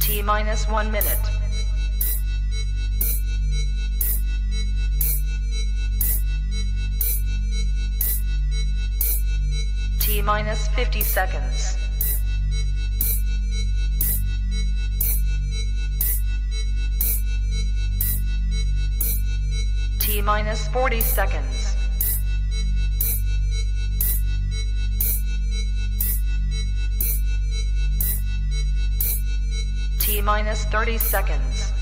T minus 1 minute. T minus 50 seconds. T minus 40 seconds. T minus 30 seconds.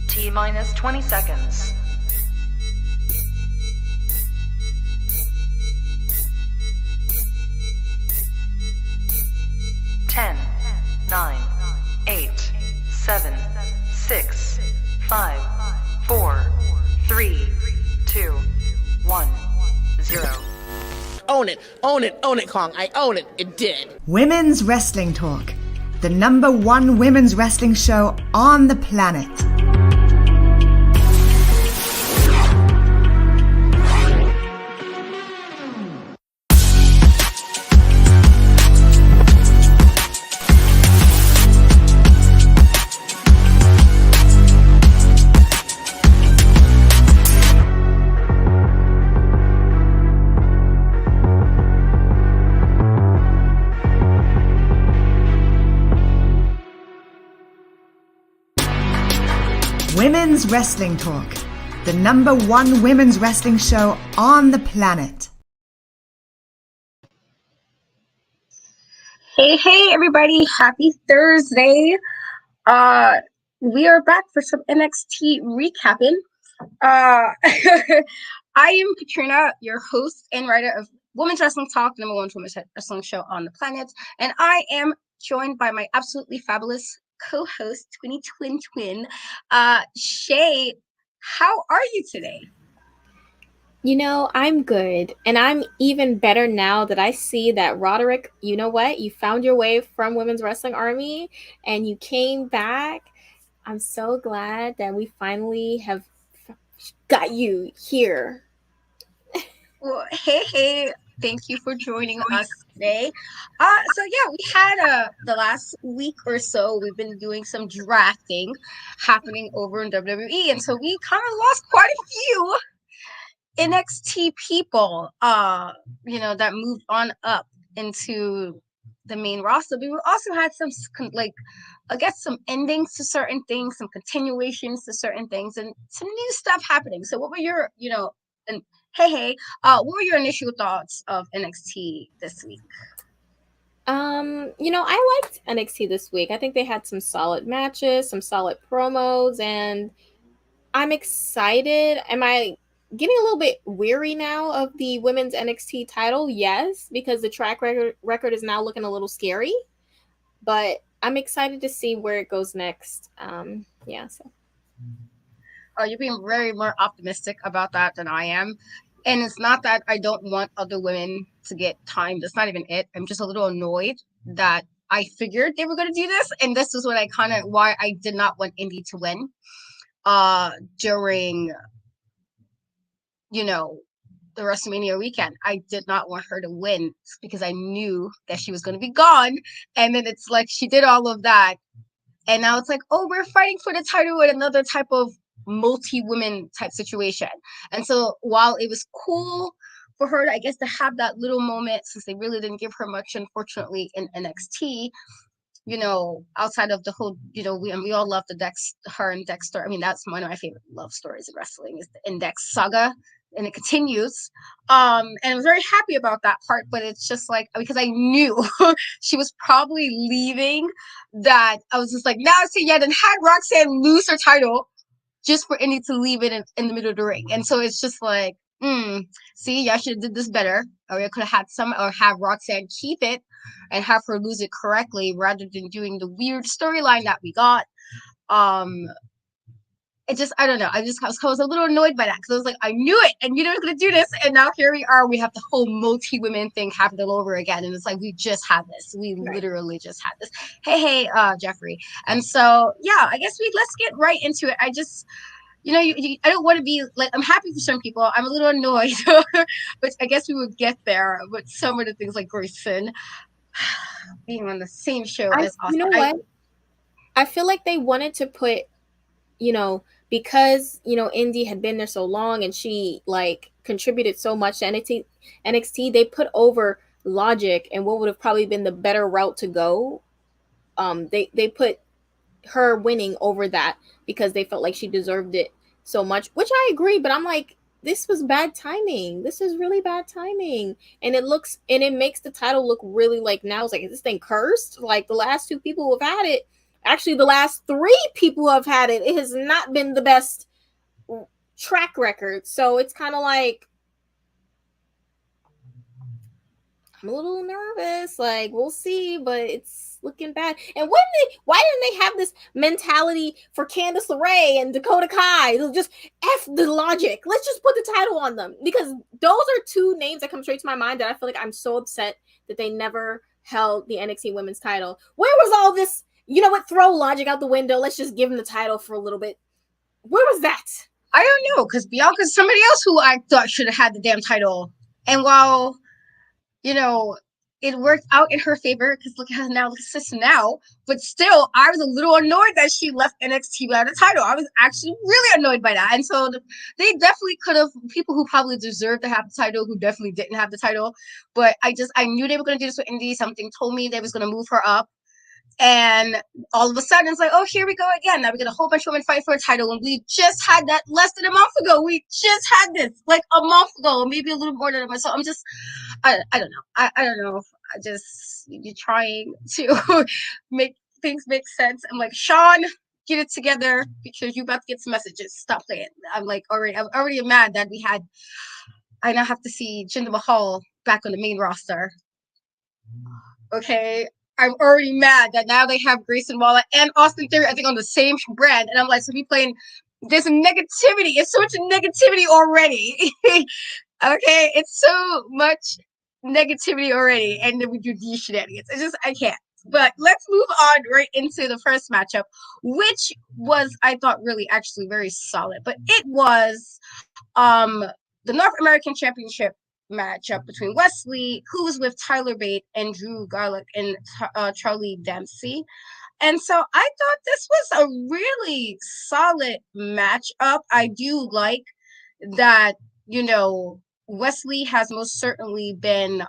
T minus 20 seconds. Ten, 9, 8, 7, 6, 5, 4, 3, 2, 1, 0. Own it, own it, own it, Kong. I own it. It did. Women's Wrestling Talk, the #1 women's wrestling show on the planet. Women's Wrestling Talk, the #1 women's wrestling show on the planet. Hey, everybody. Happy Thursday. We are back for some NXT recapping. I am Katrina, your host and writer of Women's Wrestling Talk, the #1 women's wrestling show on the planet. And I am joined by my absolutely fabulous co-host, twin, Shay. How are you today? You know, I'm good. And I'm even better now that I see that Roderick, you know what? You found your way from Women's Wrestling Army and you came back. I'm so glad that we finally have got you here. Well, hey. Thank you for joining us today. We had the last week or so, we've been doing some drafting happening over in WWE. And so we kind of lost quite a few NXT people, that moved on up into the main roster. But we also had some, some endings to certain things, some continuations to certain things, and some new stuff happening. So what were your, what were your initial thoughts of NXT this week? I liked NXT this week. I think they had some solid matches, some solid promos, and I'm excited. Am I getting a little bit weary now of the women's NXT title? Yes, because the track record is now looking a little scary, but I'm excited to see where it goes next. You're being very more optimistic about that than I am. And it's not that I don't want other women to get time. That's not even it. I'm just a little annoyed that I figured they were going to do this. And this is what why I did not want Indi to win during, the WrestleMania weekend. I did not want her to win because I knew that she was going to be gone. And then it's like she did all of that. And now it's like, oh, we're fighting for the title with another type of multi-women type situation. And so while it was cool for her, I guess, to have that little moment, since they really didn't give her much, unfortunately, in NXT, outside of the whole, we all love her and Dexter. I mean, that's one of my favorite love stories in wrestling is the Index saga, and it continues. And I was very happy about that part, but it's just like, because I knew she was probably leaving, that I was just like, now I see, then had Roxanne lose her title just for Indi to leave it in the middle of the ring. And so it's just like, see, I should have did this better. Or I could have have Roxanne keep it and have her lose it correctly rather than doing the weird storyline that we got. I don't know. I was a little annoyed by that because I was like, I knew it, and you know, I was going to do this, and now here we are. We have the whole multi-women thing happen all over again, and it's like we just had this. We literally just had this. Hey, Jeffrey. And so, yeah, I guess let's get right into it. I just, I don't want to be like, I'm happy for some people. I'm a little annoyed, but I guess we would get there. But some of the things like Grayson being on the same show as Austin. You know what? I feel like they wanted to put, because, Indi had been there so long and she like contributed so much to NXT, they put over Logic and what would have probably been the better route to go. They put her winning over that because they felt like she deserved it so much, which I agree, but I'm like, this was bad timing. This is really bad timing. And it makes the title look really like, now it's like, is this thing cursed? Like the last two people who have had it, actually the last three people who have had it, it has not been the best track record. So it's kind of like, I'm a little nervous. Like, we'll see, but it's looking bad. And why didn't they have this mentality for Candice LeRae and Dakota Kai? They'll just F the Logic. Let's just put the title on them. Because those are two names that come straight to my mind that I feel like I'm so upset that they never held the NXT women's title. Where was all this? You know what? Throw Logic out the window. Let's just give them the title for a little bit. Where was that? I don't know, because Bianca's somebody else who I thought should have had the damn title. And while it worked out in her favor because look at her now, now. But still, I was a little annoyed that she left NXT without a title. I was actually really annoyed by that. And so they definitely could have, people who probably deserved to have the title, who definitely didn't have the title. But I knew they were going to do this with Indi. Something told me they was going to move her up. And all of a sudden, it's like, oh, here we go again. Now we get a whole bunch of women fight for a title. And we just had that less than a month ago. We just had this like a month ago, maybe a little more than a month. So I'm just, I don't know. I don't know. You're trying to make things make sense. I'm like, Sean, get it together because you about to get some messages. Stop playing. I'm already mad that I now have to see Jinder Mahal back on the main roster. Okay. I'm already mad that now they have Grayson Waller and Austin Theory, I think, on the same brand. And I'm like, so we playing, there's negativity. It's so much negativity already. Okay, it's so much negativity already. And then we do these shenanigans. I can't. But let's move on right into the first matchup, which was, I thought, really actually very solid. But it was the North American Championship matchup between Wesley, who was with Tyler Bate, and Drew Garlick and Charlie Dempsey. And so I thought this was a really solid matchup. I do like that, Wesley has most certainly been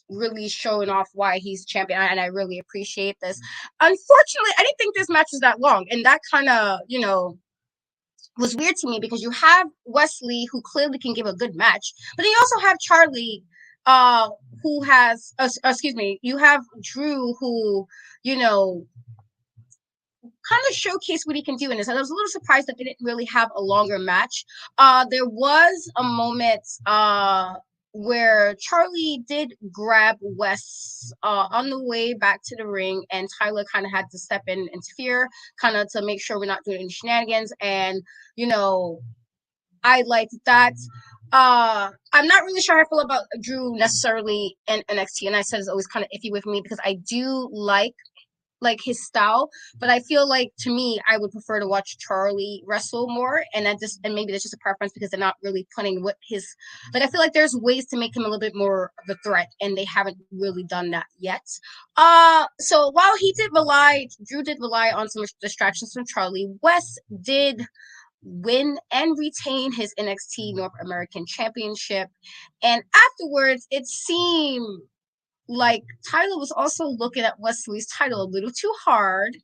really showing off why he's champion, and I really appreciate this. Unfortunately, I didn't think this match was that long, and that kind of, was weird to me because you have Wesley, who clearly can give a good match, but then you also have Charlie, who has, you have Drew, who, kind of showcase what he can do in this. And I was a little surprised that they didn't really have a longer match. There was a moment where Charlie did grab Wes on the way back to the ring, and Tyler kind of had to step in and interfere, kind of to make sure we're not doing any shenanigans. And, I liked that. I'm not really sure how I feel about Drew necessarily in NXT, and I said it's always kind of iffy with me because I do like his style, but I feel like, to me, I would prefer to watch Charlie wrestle more, and maybe that's just a preference because they're not really putting what his, I feel like there's ways to make him a little bit more of a threat, and they haven't really done that yet. So while Drew did rely on some distractions from Charlie, Wes did win and retain his NXT North American Championship, and afterwards it seemed like Tyler was also looking at Wesley's title a little too hard.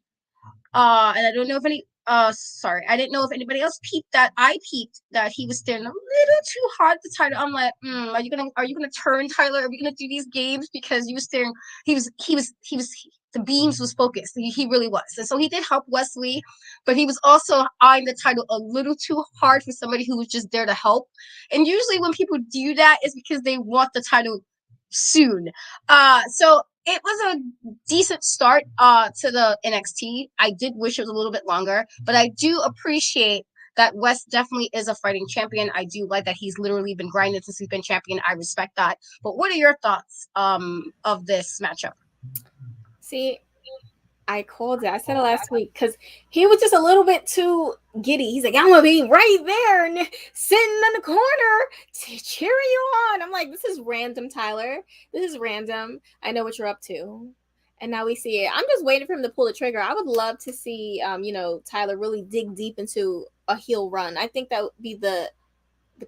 And I don't know if I didn't know if anybody else peeped that. I peeped that he was staring a little too hard at the title. I'm like, are you gonna turn, Tyler? Are we gonna do these games? Because you were staring, the beams was focused. He really was. And so he did help Wesley, but he was also eyeing the title a little too hard for somebody who was just there to help. And usually when people do that, it's because they want the title soon. So it was a decent start to the NXT. I did wish it was a little bit longer, but I do appreciate that Wes definitely is a fighting champion. I do like that he's literally been grinding since he's been champion. I respect that. But what are your thoughts of this matchup? See, I called it. I said it last week because he was just a little bit too giddy. He's like, I'm gonna be right there and sitting in the corner cheering you on. I'm like, this is random, Tyler. This is random. I know what you're up to. And now we see it. I'm just waiting for him to pull the trigger. I would love to see Tyler really dig deep into a heel run. I think that would be the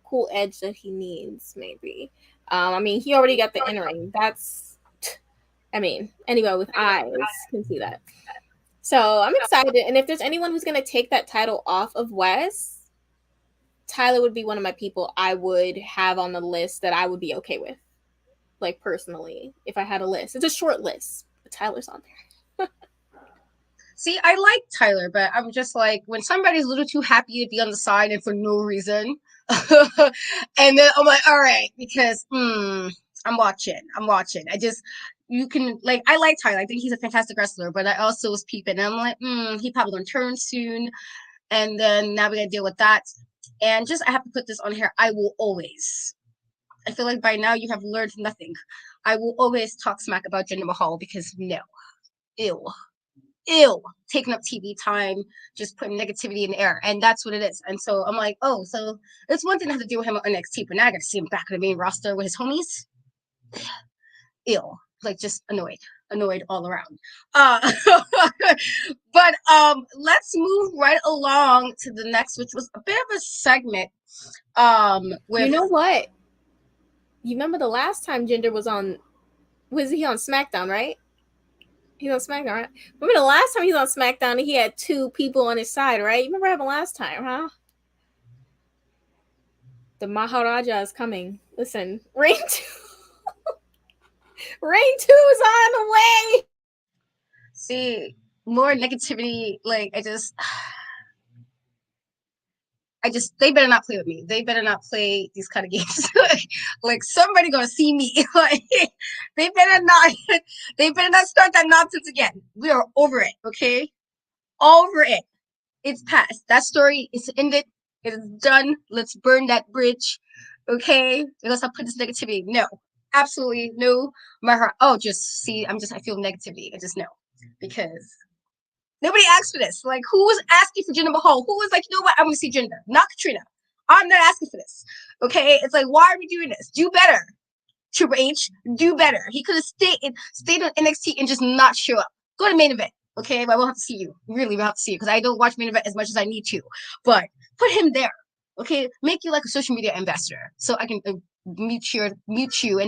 cool edge that he needs, maybe. I mean, he already got the in-ring. Anyone with eyes can see that. So I'm excited. And if there's anyone who's going to take that title off of Wes, Tyler would be one of my people I would have on the list that I would be okay with. Like, personally, if I had a list. It's a short list, but Tyler's on there. See, I like Tyler, but I'm just like, when somebody's a little too happy to be on the side and for no reason, and then I'm like, all right, because I'm watching. I like Tyler. I think he's a fantastic wrestler, but I also was peeping, and I'm like, he probably gonna turn soon, and then now we gotta deal with that. And just, I have to put this on here. I feel like by now you have learned nothing. I will always talk smack about Jinder Mahal because no, ew, taking up TV time, just putting negativity in the air, and that's what it is. And so I'm like, oh, so it's one thing to have to deal with him on NXT, but now I got to see him back in the main roster with his homies. Ew, like, just annoyed all around. But let's move right along to the next, which was a bit of a segment. With, you know what? You remember the last time Jinder was he on SmackDown, right? He's on SmackDown, right? Remember the last time he was on SmackDown and he had two people on his side, right? You remember what happened last time, huh? The Maharaja is coming. Listen, Reign 2 is on the way. See, more negativity. Like, they better not play with me. They better not play these kind of games. Like, somebody gonna see me. Like, they better not start that nonsense again. We are over it, okay? Over it. It's past. That story is ended. It is done. Let's burn that bridge, okay? Let's not put this negativity. No, absolutely no. My heart. Oh, I feel negativity. I just know, because nobody asked for this. Like, who was asking for Jinder Mahal? Who was like, you know what? I'm going to see Jinder, not Katrina. I'm not asking for this. Okay? It's like, why are we doing this? Do better. Triple H, do better. He could have stayed on NXT and just not show up. Go to main event. Okay? But I won't have to see you. Really, we'll have to see you, because I don't watch main event as much as I need to. But put him there. Okay? Make you like a social media ambassador, so I can mute you, and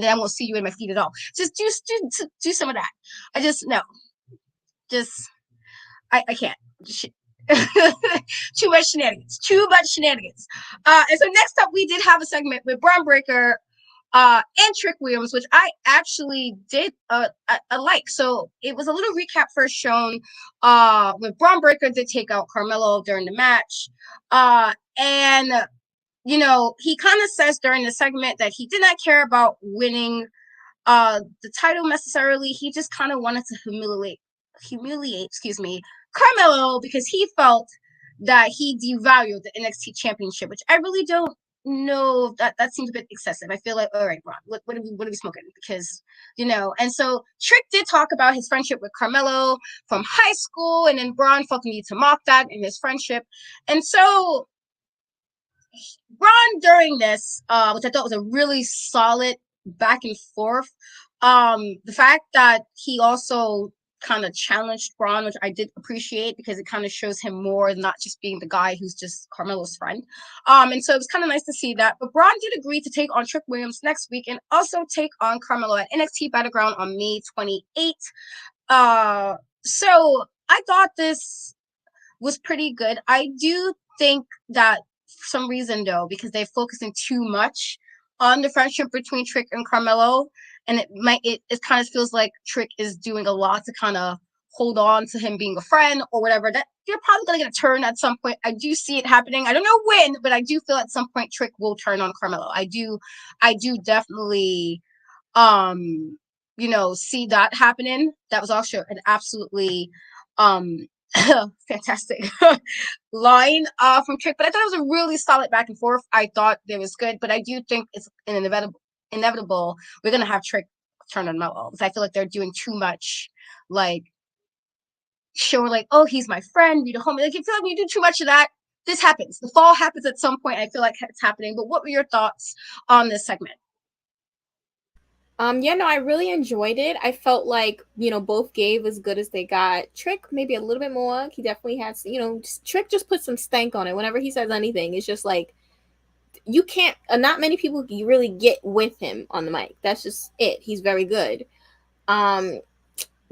then I won't see you in my feed at all. Just do some of that. I just, no. I can't. Too much shenanigans. And so next up, we did have a segment with Bron Breakker and Trick Williams, which I actually did like. So it was a little recap first shown when Bron Breakker did take out Carmelo during the match. And, he kind of says during the segment that he did not care about winning the title necessarily. He just kind of wanted to humiliate, Carmelo, because he felt that he devalued the NXT championship, which I really don't know. That seems a bit excessive. I feel like, all right, Bron, what are we smoking? Because, and so Trick did talk about his friendship with Carmelo from high school, and then Bron felt the need to mock that in his friendship. And so Bron, during this, which I thought was a really solid back and forth, the fact that he also kind of challenged Bron, which I did appreciate, because it kind of shows him more, not just being the guy who's just Carmelo's friend. And so it was kind of nice to see that. But Bron did agree to take on Trick Williams next week, and also take on Carmelo at NXT Battleground on May 28th. So I thought this was pretty good. I do think that for some reason, though, because they're focusing too much on the friendship between Trick and Carmelo, and it kind of feels like Trick is doing a lot to kind of hold on to him being a friend or whatever, that you're probably going to get a turn at some point. I do see it happening. I don't know when, but I do feel at some point Trick will turn on Carmelo. I do definitely, see that happening. That was also an absolutely, fantastic line from Trick, but I thought it was a really solid back and forth. I thought it was good, but I do think it's an inevitable we're gonna have Trick turn on Melo, because I feel like they're doing too much, like, show like, oh, he's my friend, be the homie. Like, I feel like when you do too much of that, this happens. The fall happens at some point. I feel like it's happening. But what were your thoughts on this segment? Yeah, no, I really enjoyed it. I felt like, both gave as good as they got. Trick maybe a little bit more. He definitely has, Trick just put some stank on it. Whenever he says anything, it's just like, you can't, not many people you really get with him on the mic. That's just it. He's very good.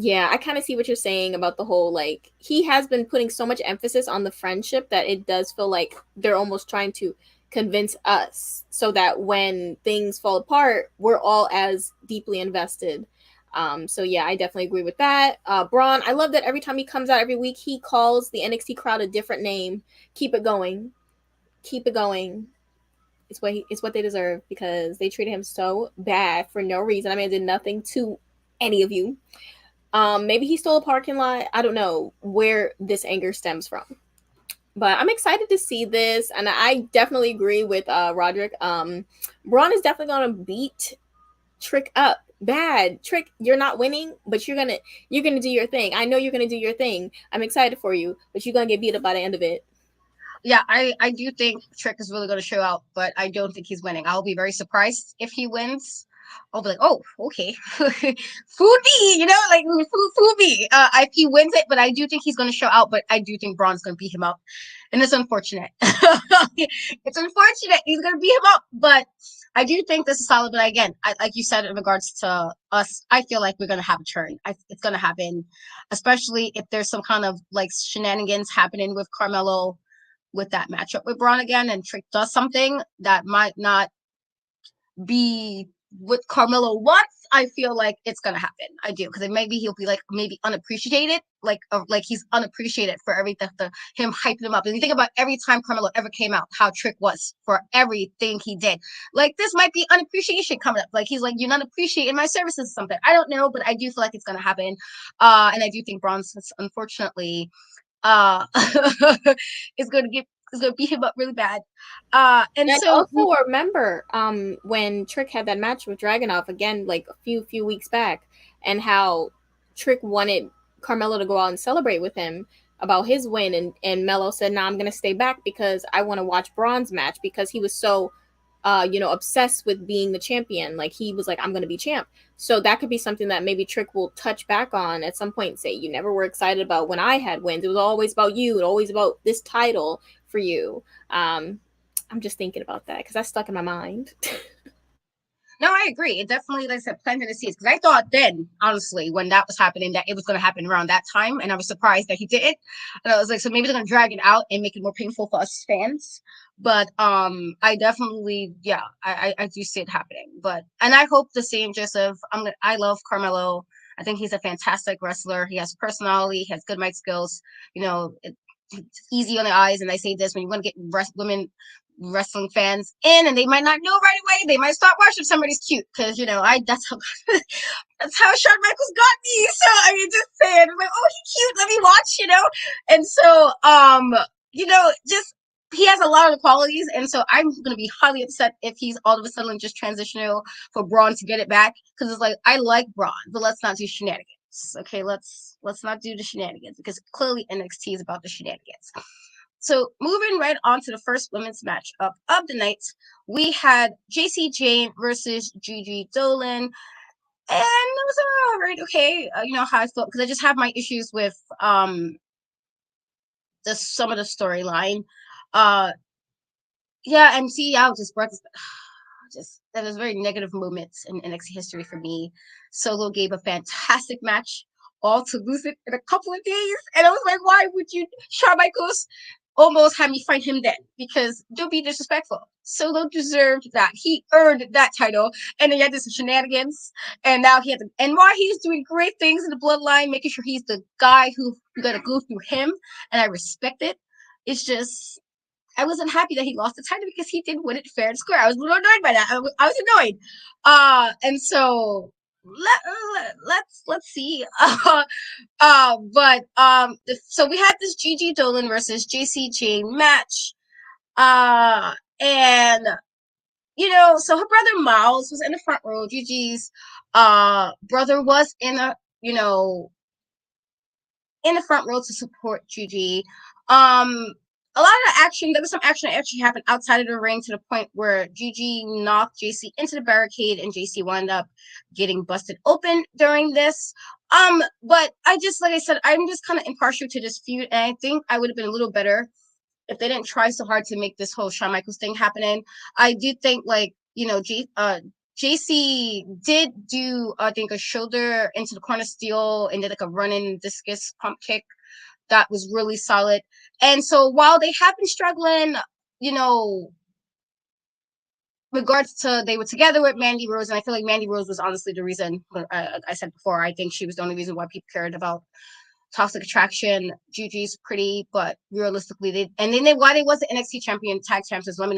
Yeah, I kind of see what you're saying about the whole, like, he has been putting so much emphasis on the friendship that it does feel like they're almost trying to convince us so that when things fall apart, we're all as deeply invested. So yeah, I definitely agree with that. Bron, I love that every time he comes out every week, he calls the NXT crowd a different name. Keep it going. Keep it going. It's what they deserve because they treated him so bad for no reason. I mean, I did nothing to any of you. Maybe he stole a parking lot. I don't know where this anger stems from. But I'm excited to see this, and I definitely agree with Roderick. Braun is definitely gonna beat Trick up bad. Trick, you're not winning, but you're gonna do your thing. I know you're gonna do your thing. I'm excited for you, but you're gonna get beat up by the end of it. Yeah, I do think Trick is really going to show out, but I don't think he's winning. I'll be very surprised if he wins. I'll be like, oh, okay, food me, like food me. If he wins it, but I do think he's going to show out. But I do think Braun's going to beat him up, and it's unfortunate. It's unfortunate he's going to beat him up, but I do think this is solid. But again, like you said, in regards to us, I feel like we're going to have a turn. It's going to happen, especially if there's some kind of like shenanigans happening with Carmelo with that matchup with Braun again, and Trick does something that might not be what Carmelo wants. I feel like it's gonna happen. I do, because maybe he'll be like maybe unappreciated, like he's unappreciated for everything, him hyping him up. And you think about every time Carmelo ever came out, how Trick was for everything he did. Like, this might be unappreciation coming up. Like, he's like, you're not appreciating my services or something. I don't know, but I do feel like it's gonna happen. And I do think Braun's unfortunately is going to beat him up really bad. And so also remember when Trick had that match with Dragunov again, like a few weeks back, and how Trick wanted Carmelo to go out and celebrate with him about his win, and Melo said, "Nah, I'm gonna stay back because I want to watch Braun's match," because he was so obsessed with being the champion. Like, he was like, I'm going to be champ. So that could be something that maybe Trick will touch back on at some point and say, you never were excited about when I had wins. It was always about you and always about this title for you. I'm just thinking about that because that's stuck in my mind. no, I agree. It definitely, like I said, planted the seeds. Because I thought then, honestly, when that was happening, that it was going to happen around that time. And I was surprised that he didn't. And I was like, so maybe they're going to drag it out and make it more painful for us fans. But I definitely, yeah, I do see it happening. But, and I hope the same, Joseph. I love Carmelo. I think he's a fantastic wrestler. He has personality. He has good mic skills. It's easy on the eyes. And I say this, when you want to get women wrestling fans in, and they might not know right away, they might start watching somebody's cute, because that's how that's how Shawn Michaels got me. So I mean, just saying, I'm like, oh, he's cute, let me watch. And so just he has a lot of the qualities, and so I'm gonna be highly upset if he's all of a sudden just transitional for Braun to get it back, because it's like, I like Braun, but let's not do shenanigans. Okay, let's not do the shenanigans, because clearly NXT is about the shenanigans. So moving right on to the first women's match of the night, we had Jacy Jayne versus Gigi Dolin, and it was all right. Okay, how I felt, because I just have my issues with some of the storyline. Yeah, and see, I was just brought this, just that was very negative moments in NXT history for me. Solo gave a fantastic match, all to lose it in a couple of days, and I was like, why would you, Shawn Michaels? Almost had me fight him then, because don't be disrespectful. Solo deserved that. He earned that title, and then he had this shenanigans, and now he had to, and while he's doing great things in the bloodline, making sure he's the guy who got to go through him, and I respect it. It's just, I wasn't happy that he lost the title, because he didn't win it fair and square. I was a little annoyed by that. I was annoyed. And so let's see. So we had this Gigi Dolin versus Jacy Jayne match. And so her brother Miles was in the front row. Gigi's brother was in in the front row to support Gigi. A lot of action. There was some action that actually happened outside of the ring to the point where Gigi knocked Jacy into the barricade, and Jacy wound up getting busted open during this. But like I said, I'm just kind of impartial to this feud, and I think I would have been a little better if they didn't try so hard to make this whole Shawn Michaels thing happening. I do think, like, Jacy did do, I think, a shoulder into the corner steel and did like a running discus pump kick that was really solid. And so while they have been struggling, regards to they were together with Mandy Rose, and I feel like Mandy Rose was honestly the reason. I said before, I think she was the only reason why people cared about Toxic Attraction. Gigi's pretty, but realistically, why they was the NXT champion, tag champions. Let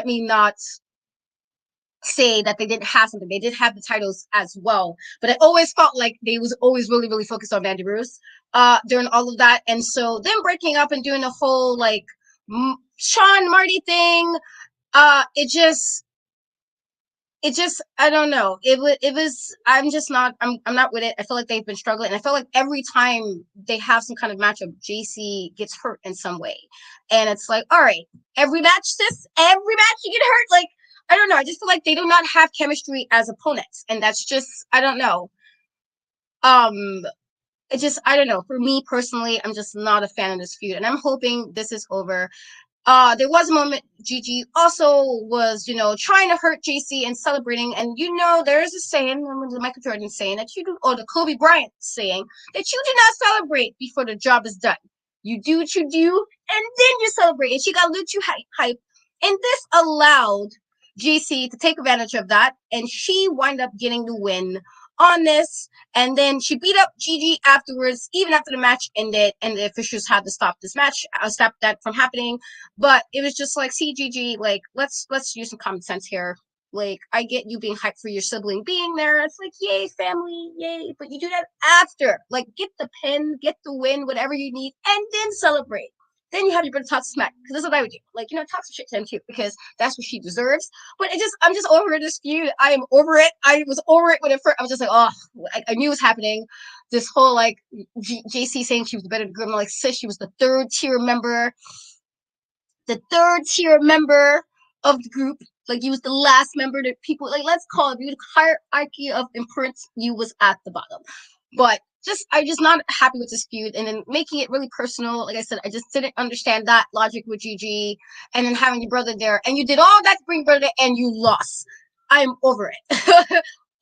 me not say that they didn't have something. They did have the titles as well, but I always felt like they was always really, really focused on Mandy Rose during all of that. And so them breaking up and doing the whole like Sean Marty thing, it just I don't know. It was I'm not with it. I feel like they've been struggling, and I feel like every time they have some kind of matchup, Jacy gets hurt in some way, and it's like, all right, every match you get hurt. Like, I don't know. I just feel like they do not have chemistry as opponents, and that's just, I don't know. I don't know. For me personally, I'm just not a fan of this feud, and I'm hoping this is over. There was a moment Gigi also was, trying to hurt Jacy and celebrating, and there's a saying, the Michael Jordan saying that or the Kobe Bryant saying that you do not celebrate before the job is done. You do what you do, and then you celebrate. And she got a little too hype, and this allowed Jacy to take advantage of that, and she wound up getting the win on this. And then she beat up Gigi afterwards, even after the match ended, and the officials had to stop this match, stop that from happening. But it was just like, see, Gigi, like, let's use some common sense here. Like, I get you being hyped for your sibling being there. It's like, yay, family, yay. But you do that after. Like, get the pin, get the win, whatever you need, and then celebrate. Then you have your brother talk smack, because that's what I would do. Like, talk some shit to him too, because that's what she deserves. But I'm just over this feud. I am over it. I was over it when it first. I was just like, oh, I knew it was happening. This whole like Jacy saying she was the better girl. I'm like, sis, she was the third tier member of the group. Like, you was the last member that people like. Let's call it the hierarchy of importance. You was at the bottom, but. I'm just not happy with this feud, and then making it really personal. Like I said, I just didn't understand that logic with Gigi, and then having your brother there, and you did all that to bring brother, and you lost. I'm over it.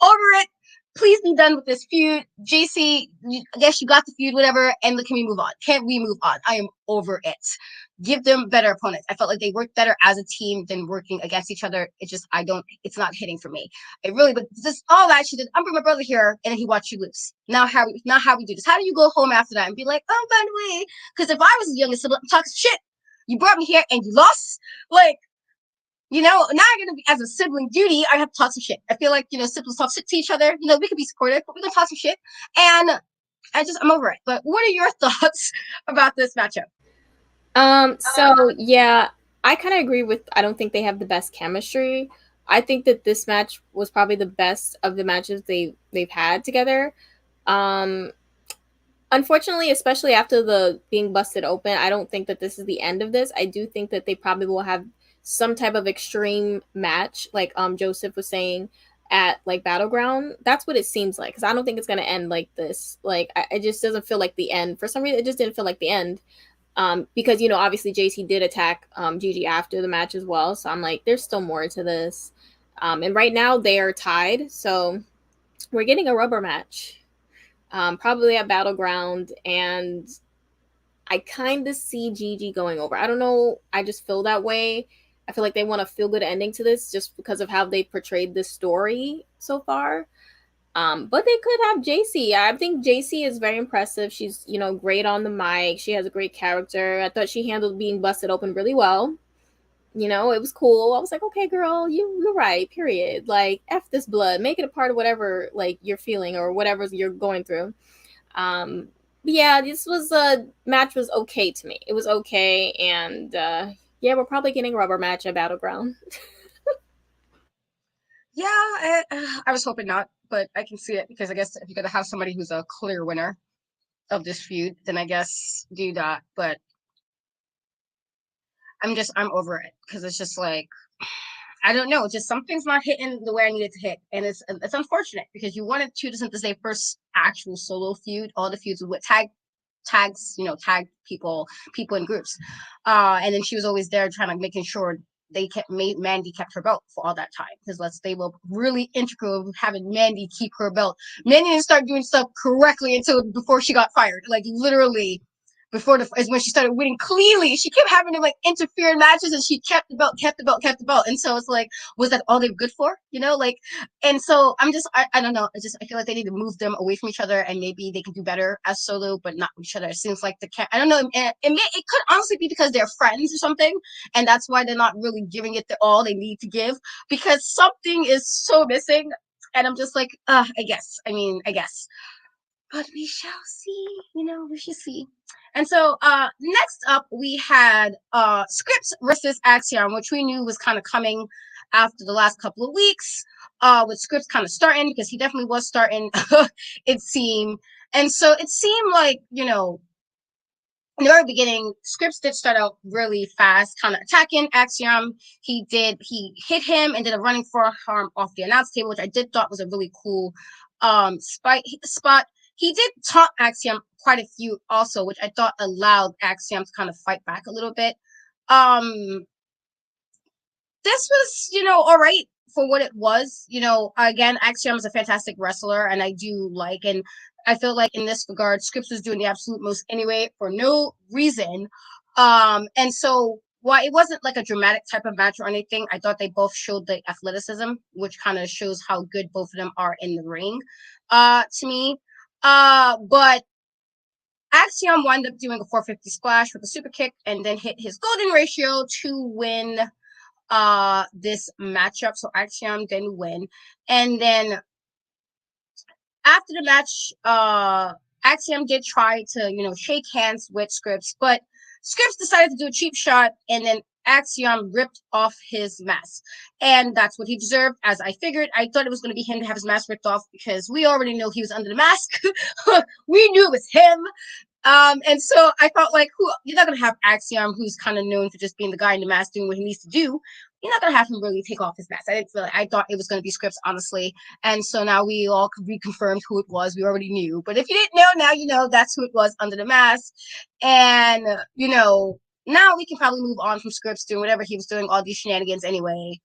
Over it. Please be done with this feud. Jacy, I guess you got the feud, whatever, and can we move on? Can't we move on? I am over it. Give them better opponents. I felt like they worked better as a team than working against each other. It's not hitting for me. But just all that she did, I'm bringing my brother here, and then he watched you lose. Now how we do this? How do you go home after that and be like, oh, by the way, because if I was the youngest sibling, I'm talking shit. You brought me here and you lost. Like, now I'm gonna be, as a sibling duty, I have to talk some shit. I feel like, siblings talk shit to each other. We can be supportive, but we're gonna talk some shit. And I'm over it. But what are your thoughts about this matchup? So yeah, I kind of agree with, I don't think they have the best chemistry. I think that this match was probably the best of the matches they've had together. Unfortunately, especially after the being busted open, I don't think that this is the end of this. I do think that they probably will have some type of extreme match, like Joseph was saying, at like Battleground. That's what it seems like, because I don't think it's going to end like this. Like, it just doesn't feel like the end. For some reason, it just didn't feel like the end. Because, obviously Jacy did attack Gigi after the match as well. So I'm like, there's still more to this. And right now they are tied. So we're getting a rubber match, probably at Battleground. And I kind of see Gigi going over. I don't know. I just feel that way. I feel like they want a feel-good ending to this just because of how they portrayed this story so far. But they could have Jacy. I think Jacy is very impressive. She's, great on the mic. She has a great character. I thought she handled being busted open really well. It was cool. I was like, okay, girl, you're right, period. Like, F this blood. Make it a part of whatever, like, you're feeling or whatever you're going through. Yeah, this match was okay to me. It was okay. And, yeah, we're probably getting a rubber match at Battleground. Yeah, I was hoping not, but I can see it because I guess if you're going to have somebody who's a clear winner, of this feud, then I guess do that. But I'm over it because it's just like, I don't know, just something's not hitting the way I need it to hit, and it's unfortunate because you wanted to this their first actual solo feud. All the feuds with tags, tag people in groups, and then she was always there trying to making sure Mandy kept her belt for all that time, because they were really integral of having Mandy keep her belt. Mandy didn't start doing stuff correctly until before she got fired, like literally. Before is when she started winning cleanly. She kept having to interfere in matches, and she kept the belt. And so it's like, was that all they were good for? And so I don't know. I feel like they need to move them away from each other, and maybe they can do better as solo, but not with each other. It seems like I don't know. It could honestly be because they're friends or something, and that's why they're not really giving it the all they need to give, because something is so missing. And I'm just like, I guess. But we shall see. We shall see. And so next up, we had Scripps versus Axiom, which we knew was kind of coming after the last couple of weeks, with Scripps kind of starting, because he definitely was starting, it seemed. And so it seemed like, in the very beginning, Scripps did start out really fast, kind of attacking Axiom. He hit him and did a running forearm off the announce table, which I did thought was a really cool spot. He did taunt Axiom quite a few also, which I thought allowed Axiom to kind of fight back a little bit. This was, all right for what it was. Again, Axiom is a fantastic wrestler, and I do like, and I feel like in this regard, Scripps was doing the absolute most anyway for no reason. And so while it wasn't like a dramatic type of match or anything, I thought they both showed the athleticism, which kind of shows how good both of them are in the ring, to me. But Axiom wound up doing a 450 splash with a super kick and then hit his golden ratio to win this matchup. So Axiom didn't win. And then after the match, Axiom did try to, shake hands with Scripps, but Scripps decided to do a cheap shot, and then Axiom ripped off his mask. And that's what he deserved, as I figured. I thought it was going to be him to have his mask ripped off, because we already know he was under the mask. We knew it was him. And so I felt like, you're not going to have Axiom, who's kind of known for just being the guy in the mask doing what he needs to do. You're not going to have him really take off his mask. I thought it was going to be Scripps, honestly. And so now we all reconfirmed who it was. We already knew. But if you didn't know, now you know that's who it was under the mask. And, now we can probably move on from Scripps doing whatever he was doing, all these shenanigans anyway.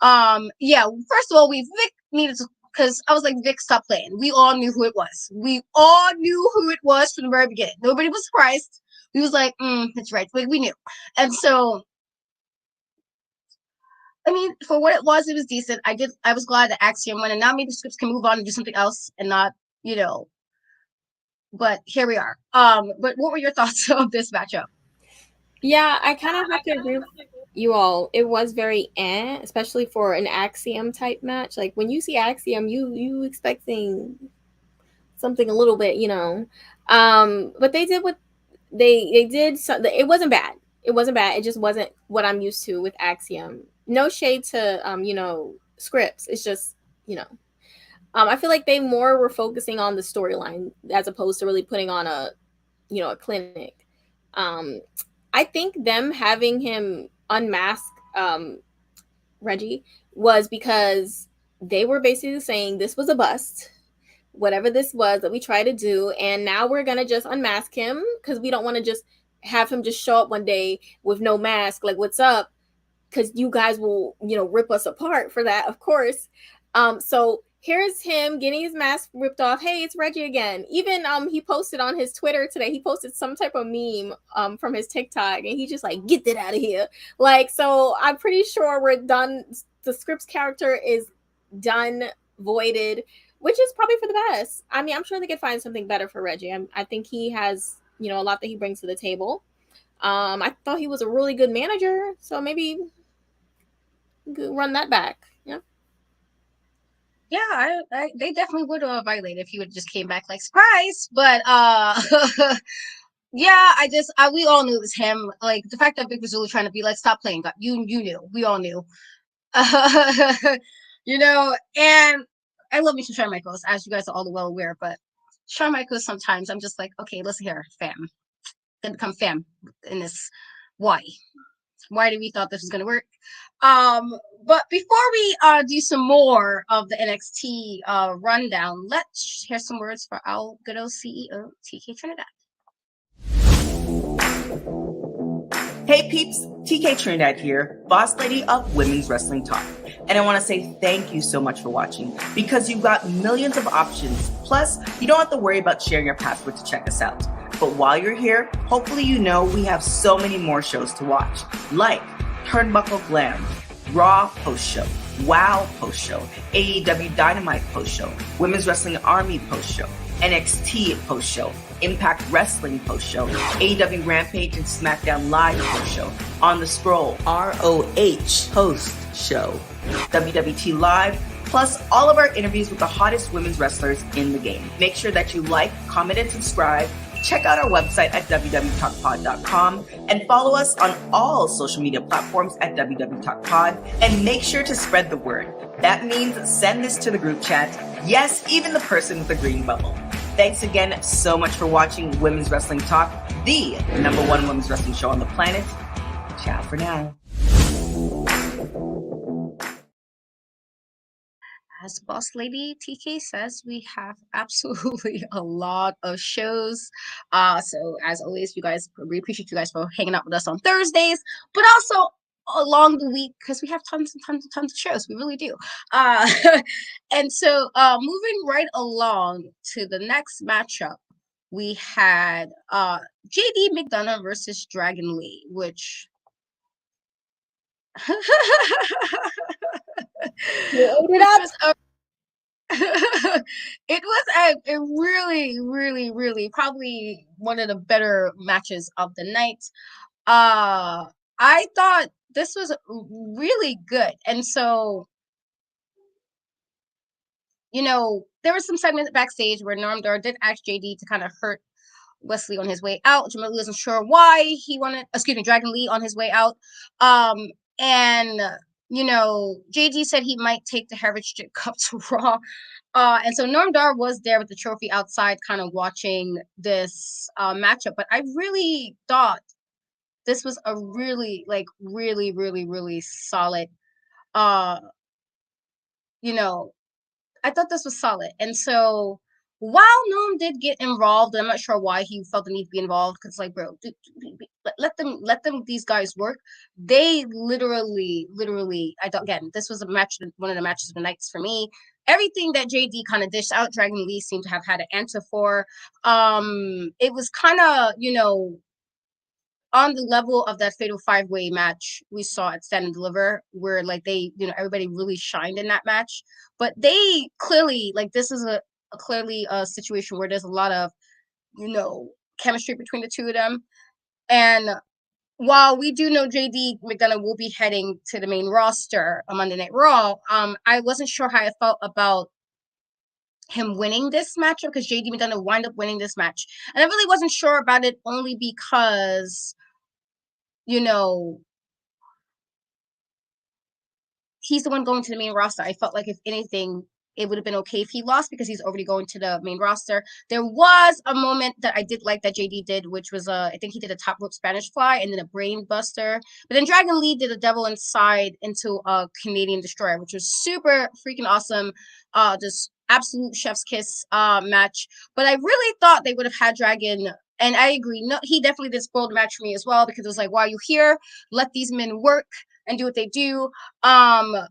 First of all, Vic needed to, because I was like, Vic, stop playing. We all knew who it was. We all knew who it was from the very beginning. Nobody was surprised. We was like, that's right. We knew. And so, for what it was decent. I was glad that Axiom won, and now maybe Scripps can move on and do something else and not, but here we are. But what were your thoughts on this matchup? Yeah, I kind of have to agree with you all. It was very especially for an Axiom type match. Like when you see Axiom, you expecting something a little bit, but they did what they did. So it wasn't bad. It wasn't bad. It just wasn't what I'm used to with Axiom. No shade to Scripps. It's just I feel like they more were focusing on the storyline as opposed to really putting on a clinic. I think them having him unmask Reggie was because they were basically saying this was a bust, whatever this was that we tried to do, and now we're gonna just unmask him because we don't want to just have him just show up one day with no mask, like what's up, because you guys will rip us apart for that, of course. So here's him getting his mask ripped off. Hey, it's Reggie again. Even he posted on his Twitter today, he posted some type of meme from his TikTok, and he just like, get that out of here. Like, so I'm pretty sure we're done. The Scripps character is done, voided, which is probably for the best. I'm sure they could find something better for Reggie. I think he has, a lot that he brings to the table. I thought he was a really good manager, so maybe run that back. Yeah, they definitely would have violated if he would have just came back like surprise. But yeah, we all knew it was him. Like the fact that Vic was really trying to be like, stop playing, God, you knew, we all knew. And I love me some Shawn Michaels, as you guys are all well aware. But Shawn Michaels, sometimes I'm just like, okay, listen here, fam. Gonna become fam in this. Why? Why did we thought this was gonna work? But before we do some more of the NXT rundown, let's hear some words for our good old CEO, TK Trinidad. Hey peeps, TK Trinidad here, boss lady of Women's Wrestling Talk. And I want to say thank you so much for watching, because you've got millions of options. Plus, you don't have to worry about sharing your password to check us out. But while you're here, hopefully you know we have so many more shows to watch, like Turnbuckle Glam, Raw post-show, WoW post-show, AEW Dynamite post-show, Women's Wrestling Army post-show, NXT post-show, Impact Wrestling post-show, AEW Rampage and SmackDown Live post-show, On the Scroll, ROH post-show, WWT Live, plus all of our interviews with the hottest women's wrestlers in the game. Make sure that you like, comment, and subscribe. Check out our website at www.talkpod.com and follow us on all social media platforms at www.talkpod, and make sure to spread the word. That means send this to the group chat. Yes, even the person with the green bubble. Thanks again so much for watching Women's Wrestling Talk, the #1 women's wrestling show on the planet. Ciao for now. As Boss Lady TK says, we have absolutely a lot of shows. So as always, you guys, we appreciate you guys for hanging out with us on Thursdays, but also along the week, because we have tons of shows. We really do. And so moving right along to the next matchup, we had JD McDonough versus Dragon Lee, which it was a really probably one of the better matches of the night. I thought this was really good, and so there was some segments backstage where Noam Dar did ask JD to kind of hurt Wesley on his way out. Jamal wasn't sure why he wanted, Dragon Lee on his way out. And JD said he might take the Heritage Cup to Raw. And so Noam Dar was there with the trophy outside, kind of watching this matchup. But I really thought this was a really solid. I thought this was solid. And so while Noam did get involved, I'm not sure why he felt the need to be involved, because bro, let them these guys work. They literally, I thought, again, this was one of the matches of the nights for me. Everything that JD kind of dished out, Dragon Lee seemed to have had an answer for. It was kind of, on the level of that fatal 5-way match we saw at Stand and Deliver, where they, everybody really shined in that match. But they clearly, this is clearly a situation where there's a lot of, chemistry between the two of them. And while we do know JD McDonough will be heading to the main roster on Monday Night Raw, I wasn't sure how I felt about him winning this matchup, because JD McDonough wound up winning this match. And I really wasn't sure about it, only because, he's the one going to the main roster. I felt like, if anything, it would have been okay if he lost, because he's already going to the main roster. There was a moment that I did like that JD did, which was I think he did a top rope Spanish fly and then a brain buster. But then Dragon Lee did a devil inside into a Canadian Destroyer, which was super freaking awesome. Just absolute chef's kiss match. But I really thought they would have had Dragon. And I agree. No, he definitely did spoil the match for me as well, because it was like, why are you here? Let these men work and do what they do. But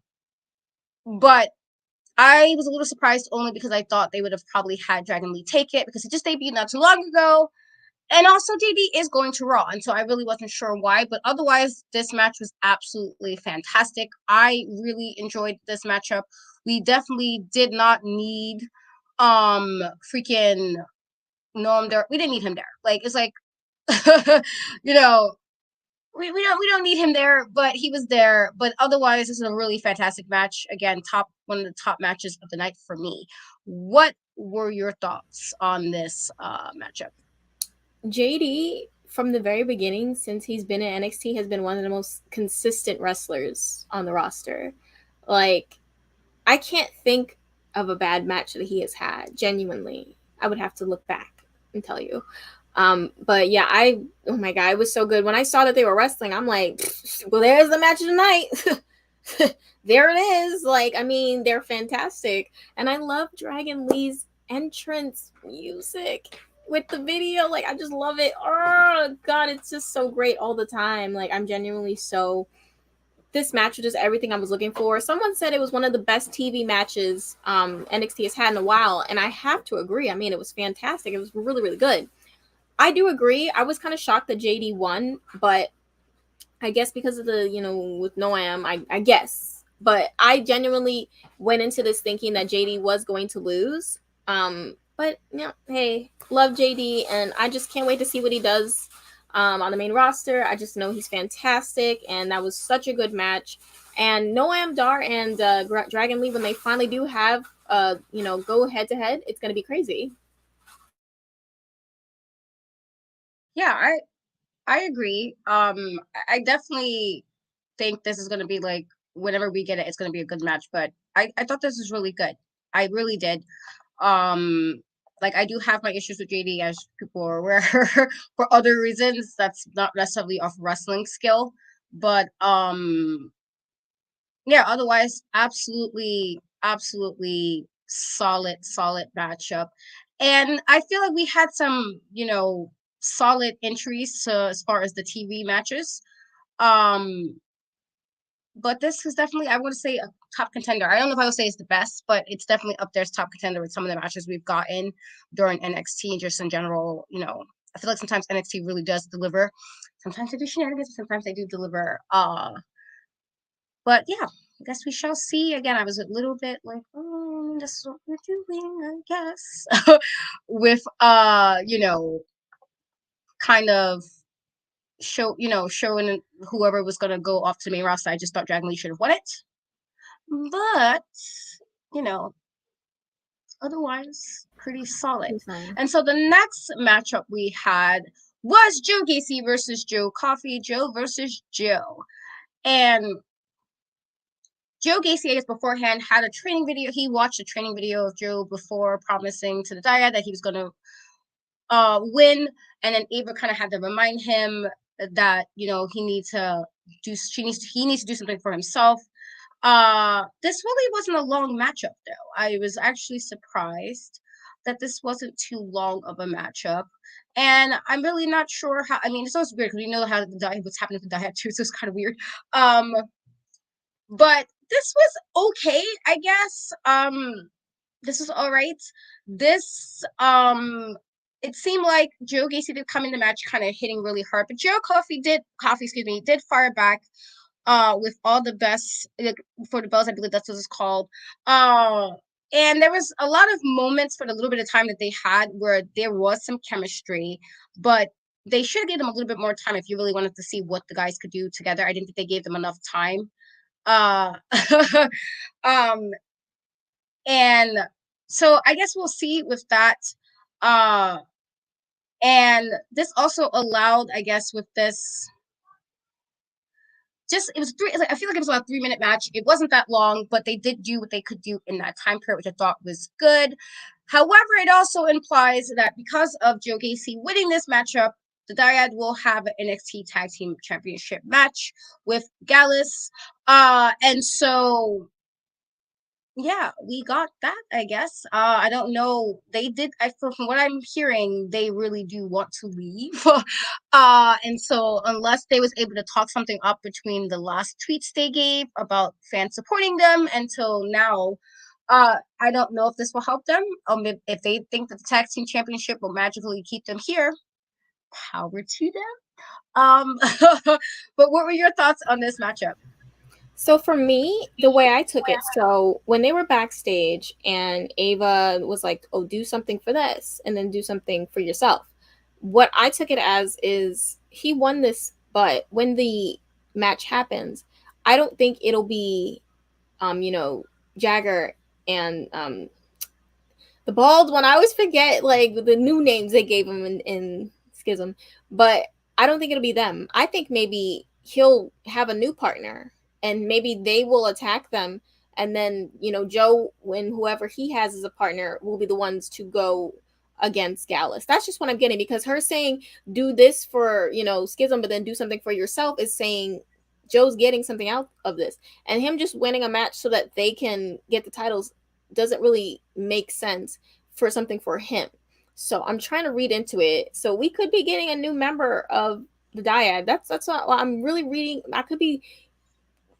I was a little surprised, only because I thought they would have probably had Dragon Lee take it, because it just debuted not too long ago. And also JD is going to Raw, and so I really wasn't sure why. But otherwise, this match was absolutely fantastic. I really enjoyed this matchup. We definitely did not need freaking Noam Dar. We didn't need him there. It's like we don't need him there, but he was there. But otherwise, this is a really fantastic match. Again, one of the top matches of the night for me. What were your thoughts on this matchup? JD, from the very beginning, since he's been in NXT, has been one of the most consistent wrestlers on the roster. I can't think of a bad match that he has had, genuinely. I would have to look back and tell you. But yeah, oh my God, it was so good. When I saw that they were wrestling, I'm like, well, there's the match of the night. There it is. Like, I mean, they're fantastic. And I love Dragon Lee's entrance music with the video. Like, I just love it. Oh God, it's just so great all the time. Like, I'm genuinely so, this match was just everything I was looking for. Someone said it was one of the best TV matches NXT has had in a while. And I have to agree. I mean, it was fantastic. It was really, really good. I do agree. I was kind of shocked that JD won, but I guess because of the, with Noam, I guess. But I genuinely went into this thinking that JD was going to lose. But hey, love JD, and I just can't wait to see what he does on the main roster. I just know he's fantastic, and that was such a good match. And Noam Dar and Dragon Lee, when they finally do have go head to head, it's gonna be crazy. Yeah, I agree. I definitely think this is gonna be like, whenever we get it, it's gonna be a good match. But I thought this was really good. I really did. Like, I do have my issues with JD, as people are aware, for other reasons. That's not necessarily of wrestling skill, but yeah. Otherwise, absolutely solid matchup. And I feel like we had some, solid entries as far as the TV matches. But this is definitely, I would say, a top contender. I don't know if I would say it's the best, but it's definitely up there as top contender with some of the matches we've gotten during NXT and just in general. I feel like sometimes NXT really does deliver. Sometimes they do shenanigans, sometimes they do deliver. But yeah, I guess we shall see. Again, I was a little bit like, oh, this is what we're doing, I guess. With kind of showing whoever was gonna go off to the main roster. I just thought Dragon Lee should have won it. But, otherwise pretty solid. And so the next matchup we had was Joe Gacy versus Joe Coffey, Joe versus Joe. And Joe Gacy, I guess beforehand, had a training video. He watched a training video of Joe before promising to the Dyad that he was going to win. And then Ava kind of had to remind him that, he needs to do something for himself. This really wasn't a long matchup, though. I was actually surprised that this wasn't too long of a matchup. And I'm really not sure how, I mean, it's always weird because we know what's happening to the Dyad too, so it's kind of weird. But this was okay, I guess. This was all right. This, it seemed like Joe Gacy did come in the match kind of hitting really hard, but Joe Coffey did fire back with all the best, for the bells, I believe that's what it's called. And there was a lot of moments for the little bit of time that they had where there was some chemistry, but they should have given them a little bit more time if you really wanted to see what the guys could do together. I didn't think they gave them enough time. And so I guess we'll see with that. And this also allowed, I guess, with this, it was I feel like it was about a 3-minute match. It wasn't that long, but they did do what they could do in that time period, which I thought was good. However, it also implies that because of Joe Gacy winning this matchup, the Dyad will have an NXT Tag Team Championship match with Gallus. And so, yeah, we got that, I guess. I don't know. From what I'm hearing, they really do want to leave. And so unless they was able to talk something up between the last tweets they gave about fans supporting them until now, I don't know if this will help them. If they think that the Tag Team Championship will magically keep them here, power to them. But what were your thoughts on this matchup? So for me, the way I took it, so when they were backstage and Ava was like, oh, do something for this and then do something for yourself. What I took it as is he won this, but when the match happens, I don't think it'll be, Jagger and the bald one. I always forget like the new names they gave him in Schism, but I don't think it'll be them. I think maybe he'll have a new partner. And maybe they will attack them. And then, Joe, when whoever he has as a partner, will be the ones to go against Gallus. That's just what I'm getting, because her saying do this for, you know, Schism, but then do something for yourself is saying Joe's getting something out of this. And him just winning a match so that they can get the titles doesn't really make sense for something for him. So I'm trying to read into it. So we could be getting a new member of the Dyad. That's what I'm really reading. I could be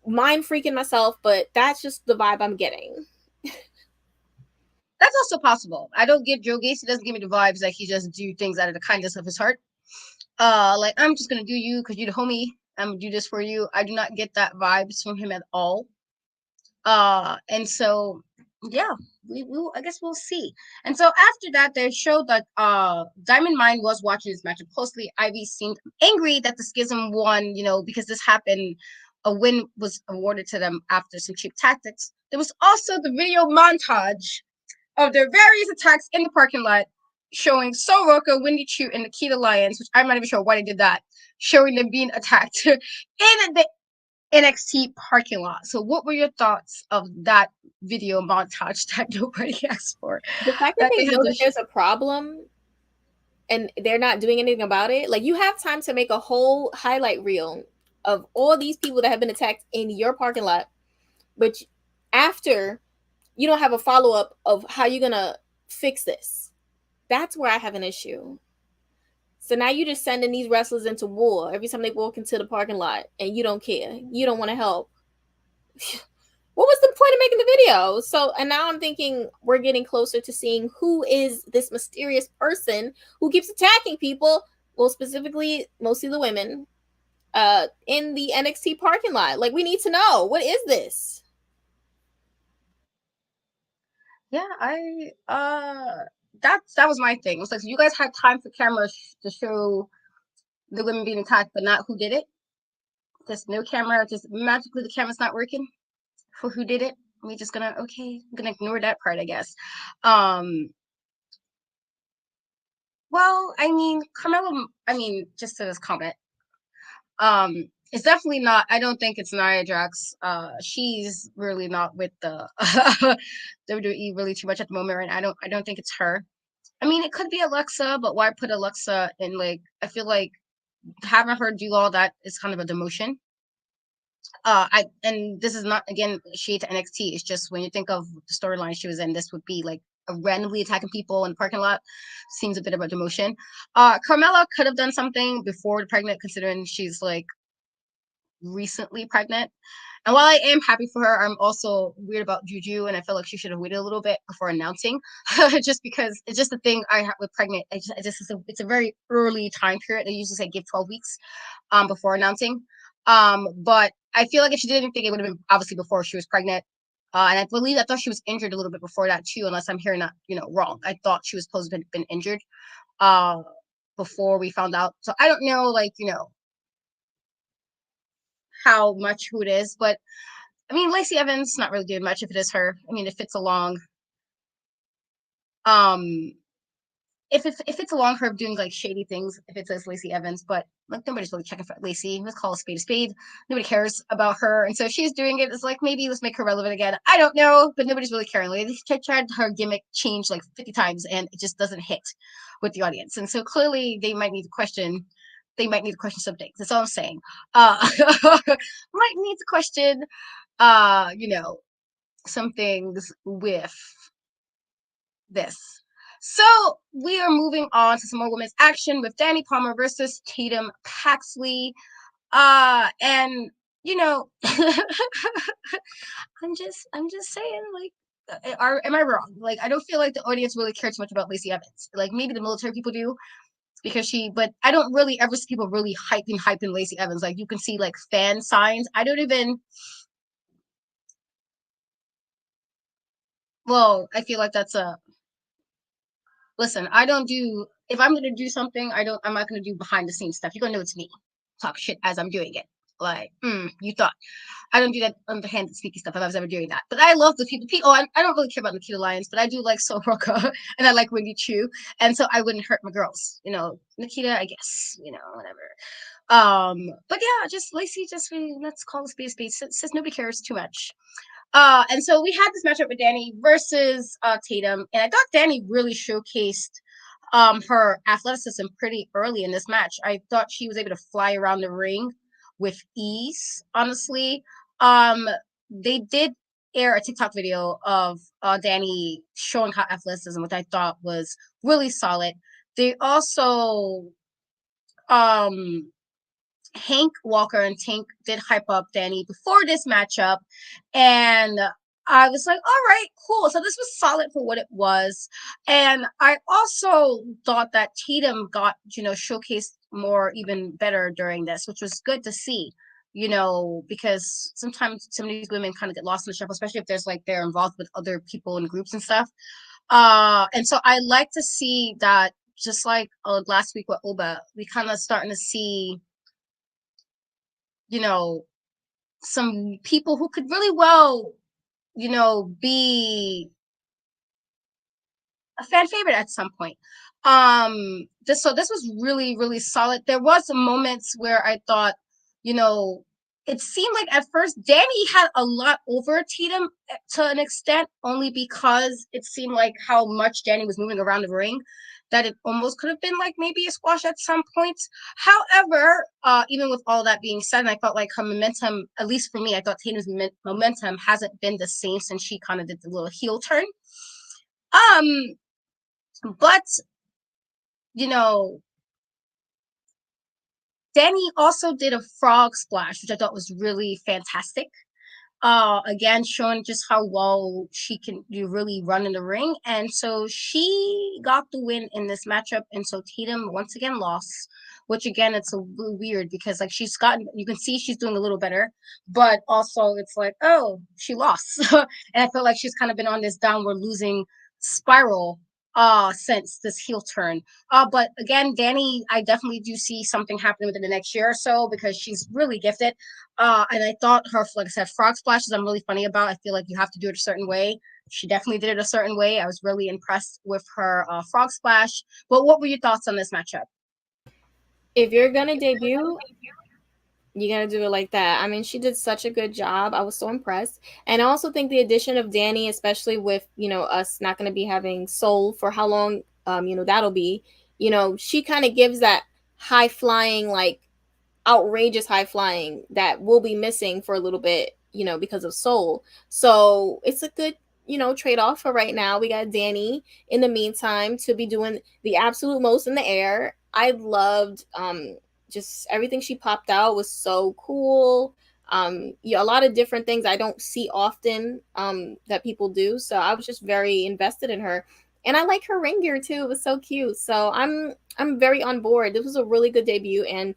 mind freaking myself, but that's just the vibe I'm getting. That's also possible. I don't get Joe Gacy doesn't give me the vibes like he just do things out of the kindness of his heart. Like I'm just gonna do you because you're the homie. I'm gonna do this for you. I do not get that vibes from him at all. And so yeah, we will. I guess we'll see. And so after that, they showed that Diamond Mine was watching this match closely. Ivy seemed angry that the Schism won, you know, because this happened. A win was awarded to them after some cheap tactics. There was also the video montage of their various attacks in the parking lot, showing Soroka, Wendy Chu, and Nikita Lyons, which I'm not even sure why they did that, showing them being attacked in the NXT parking lot. So what were your thoughts of that video montage that nobody asked for? The fact that they know that there's a problem and they're not doing anything about it, like you have time to make a whole highlight reel of all these people that have been attacked in your parking lot, but after you don't have a follow-up of how you're gonna fix this. That's where I have an issue. So now you're just sending these wrestlers into war every time they walk into the parking lot, and you don't care. You don't want to help. What was the point of making the video? So, and now I'm thinking we're getting closer to seeing who is this mysterious person who keeps attacking people. Well, specifically, mostly the women, in the NXT parking lot. Like, we need to know, what is this? Yeah, that was my thing. It was like, so you guys had time for cameras to show the women being attacked, but not who did it. There's no camera, just magically the camera's not working for who did it. We're just gonna I'm gonna ignore that part, I guess. Well, I mean, Carmella, just to this comment, it's definitely not. I don't think it's Nia Jax. She's really not with the WWE really too much at the moment, and I don't think it's her. I mean, it could be Alexa, but why put Alexa in? Like, I feel like having her do all that is kind of a demotion. And this is not again shade to NXT. It's just when you think of the storyline she was in, this would be like randomly attacking people in the parking lot. Seems a bit of a demotion. Carmella could have done something before the pregnant, considering she's like recently pregnant. And while I am happy for her, I'm also weird about Juju, and I feel like she should have waited a little bit before announcing, just because it's just the thing I have with pregnant. It's a very early time period. They usually say give 12 weeks, before announcing. But I feel like if she did anything, it would have been obviously before she was pregnant. And I thought she was injured a little bit before that too, unless I'm hearing that, wrong. I thought she was supposed to have been injured, before we found out. So I don't know, like, how much who it is, but I mean, Lacey Evans not really doing much if it is her. I mean, if it's along, if it's along her doing like shady things, if it says Lacey Evans, but like nobody's really checking for Lacey. Let's call a spade. Nobody cares about her, and so if she's doing it, it's like maybe let's make her relevant again. I don't know, but nobody's really caring. Like, they tried her gimmick change like 50 times, and it just doesn't hit with the audience, and so clearly they might need to question. They might need to question some things. That's all I'm saying. Might need to question, some things with this. So we are moving on to some more women's action with Dani Palmer versus Tatum Paxley. And I'm just saying, like, am I wrong? Like, I don't feel like the audience really cares too much about Lacey Evans. Like, maybe the military people do, because but I don't really ever see people really hyping Lacey Evans. Like, you can see like fan signs. I don't even. Well, I feel like that's listen, I don't do, if I'm gonna do something, I'm not gonna do behind the scenes stuff. You're gonna know it's me. Talk shit as I'm doing it. Like, you thought. I don't do that underhanded sneaky stuff if I was ever doing that. But I love the people. I don't really care about Nikita Lyons, but I do like Soroka and I like Wendy Chu. And so I wouldn't hurt my girls. Nikita, I guess, whatever. But yeah, just Lacey, let's call a spade a spade, since nobody cares too much. And so we had this matchup with Dani versus Tatum, and I thought Dani really showcased her athleticism pretty early in this match. I thought she was able to fly around the ring with ease, honestly. They did air a TikTok video of Dani showing her athleticism, which I thought was really solid. They also Hank Walker and Tank did hype up Dani before this matchup, and I was like, all right, cool. So this was solid for what it was. And I also thought that Tatum got, showcased more, even better during this, which was good to see, because sometimes some of these women kind of get lost in the shuffle, especially if there's like they're involved with other people in groups and stuff. And so I like to see that, just like last week with Oba, we kind of starting to see, some people who could really well, be a fan favorite at some point. This was really, really solid. There was some moments where I thought, it seemed like at first Dani had a lot over Tatum to an extent, only because it seemed like how much Dani was moving around the ring, that it almost could have been like maybe a squash at some points. However, even with all that being said, and I felt like her momentum, at least for me, I thought Tatum's momentum hasn't been the same since she kind of did the little heel turn. But Dani also did a frog splash, which I thought was really fantastic. Again, showing just how well she can really run in the ring. And so she got the win in this matchup. And so Tatum once again lost, which again, it's a little weird because like you can see she's doing a little better, but also it's like, oh, she lost. And I feel like she's kind of been on this downward losing spiral since this heel turn. But again, Dani, I definitely do see something happening within the next year or so because she's really gifted. And I thought her, like I said, frog splashes I'm really funny about. I feel like you have to do it a certain way. She definitely did it a certain way. I was really impressed with her frog splash. But what were your thoughts on this matchup? If you're gonna debut, you gotta do it like that. I mean, she did such a good job. I was so impressed. And I also think the addition of Dani, especially with, us not gonna be having Soul for how long, that'll be, she kind of gives that high flying, like outrageous high flying that we'll be missing for a little bit, because of Soul. So it's a good, trade-off for right now. We got Dani in the meantime to be doing the absolute most in the air. I loved just everything she popped out was so cool. A lot of different things I don't see often that people do. So I was just very invested in her. And I like her ring gear too. It was so cute. So I'm very on board. This was a really good debut. And,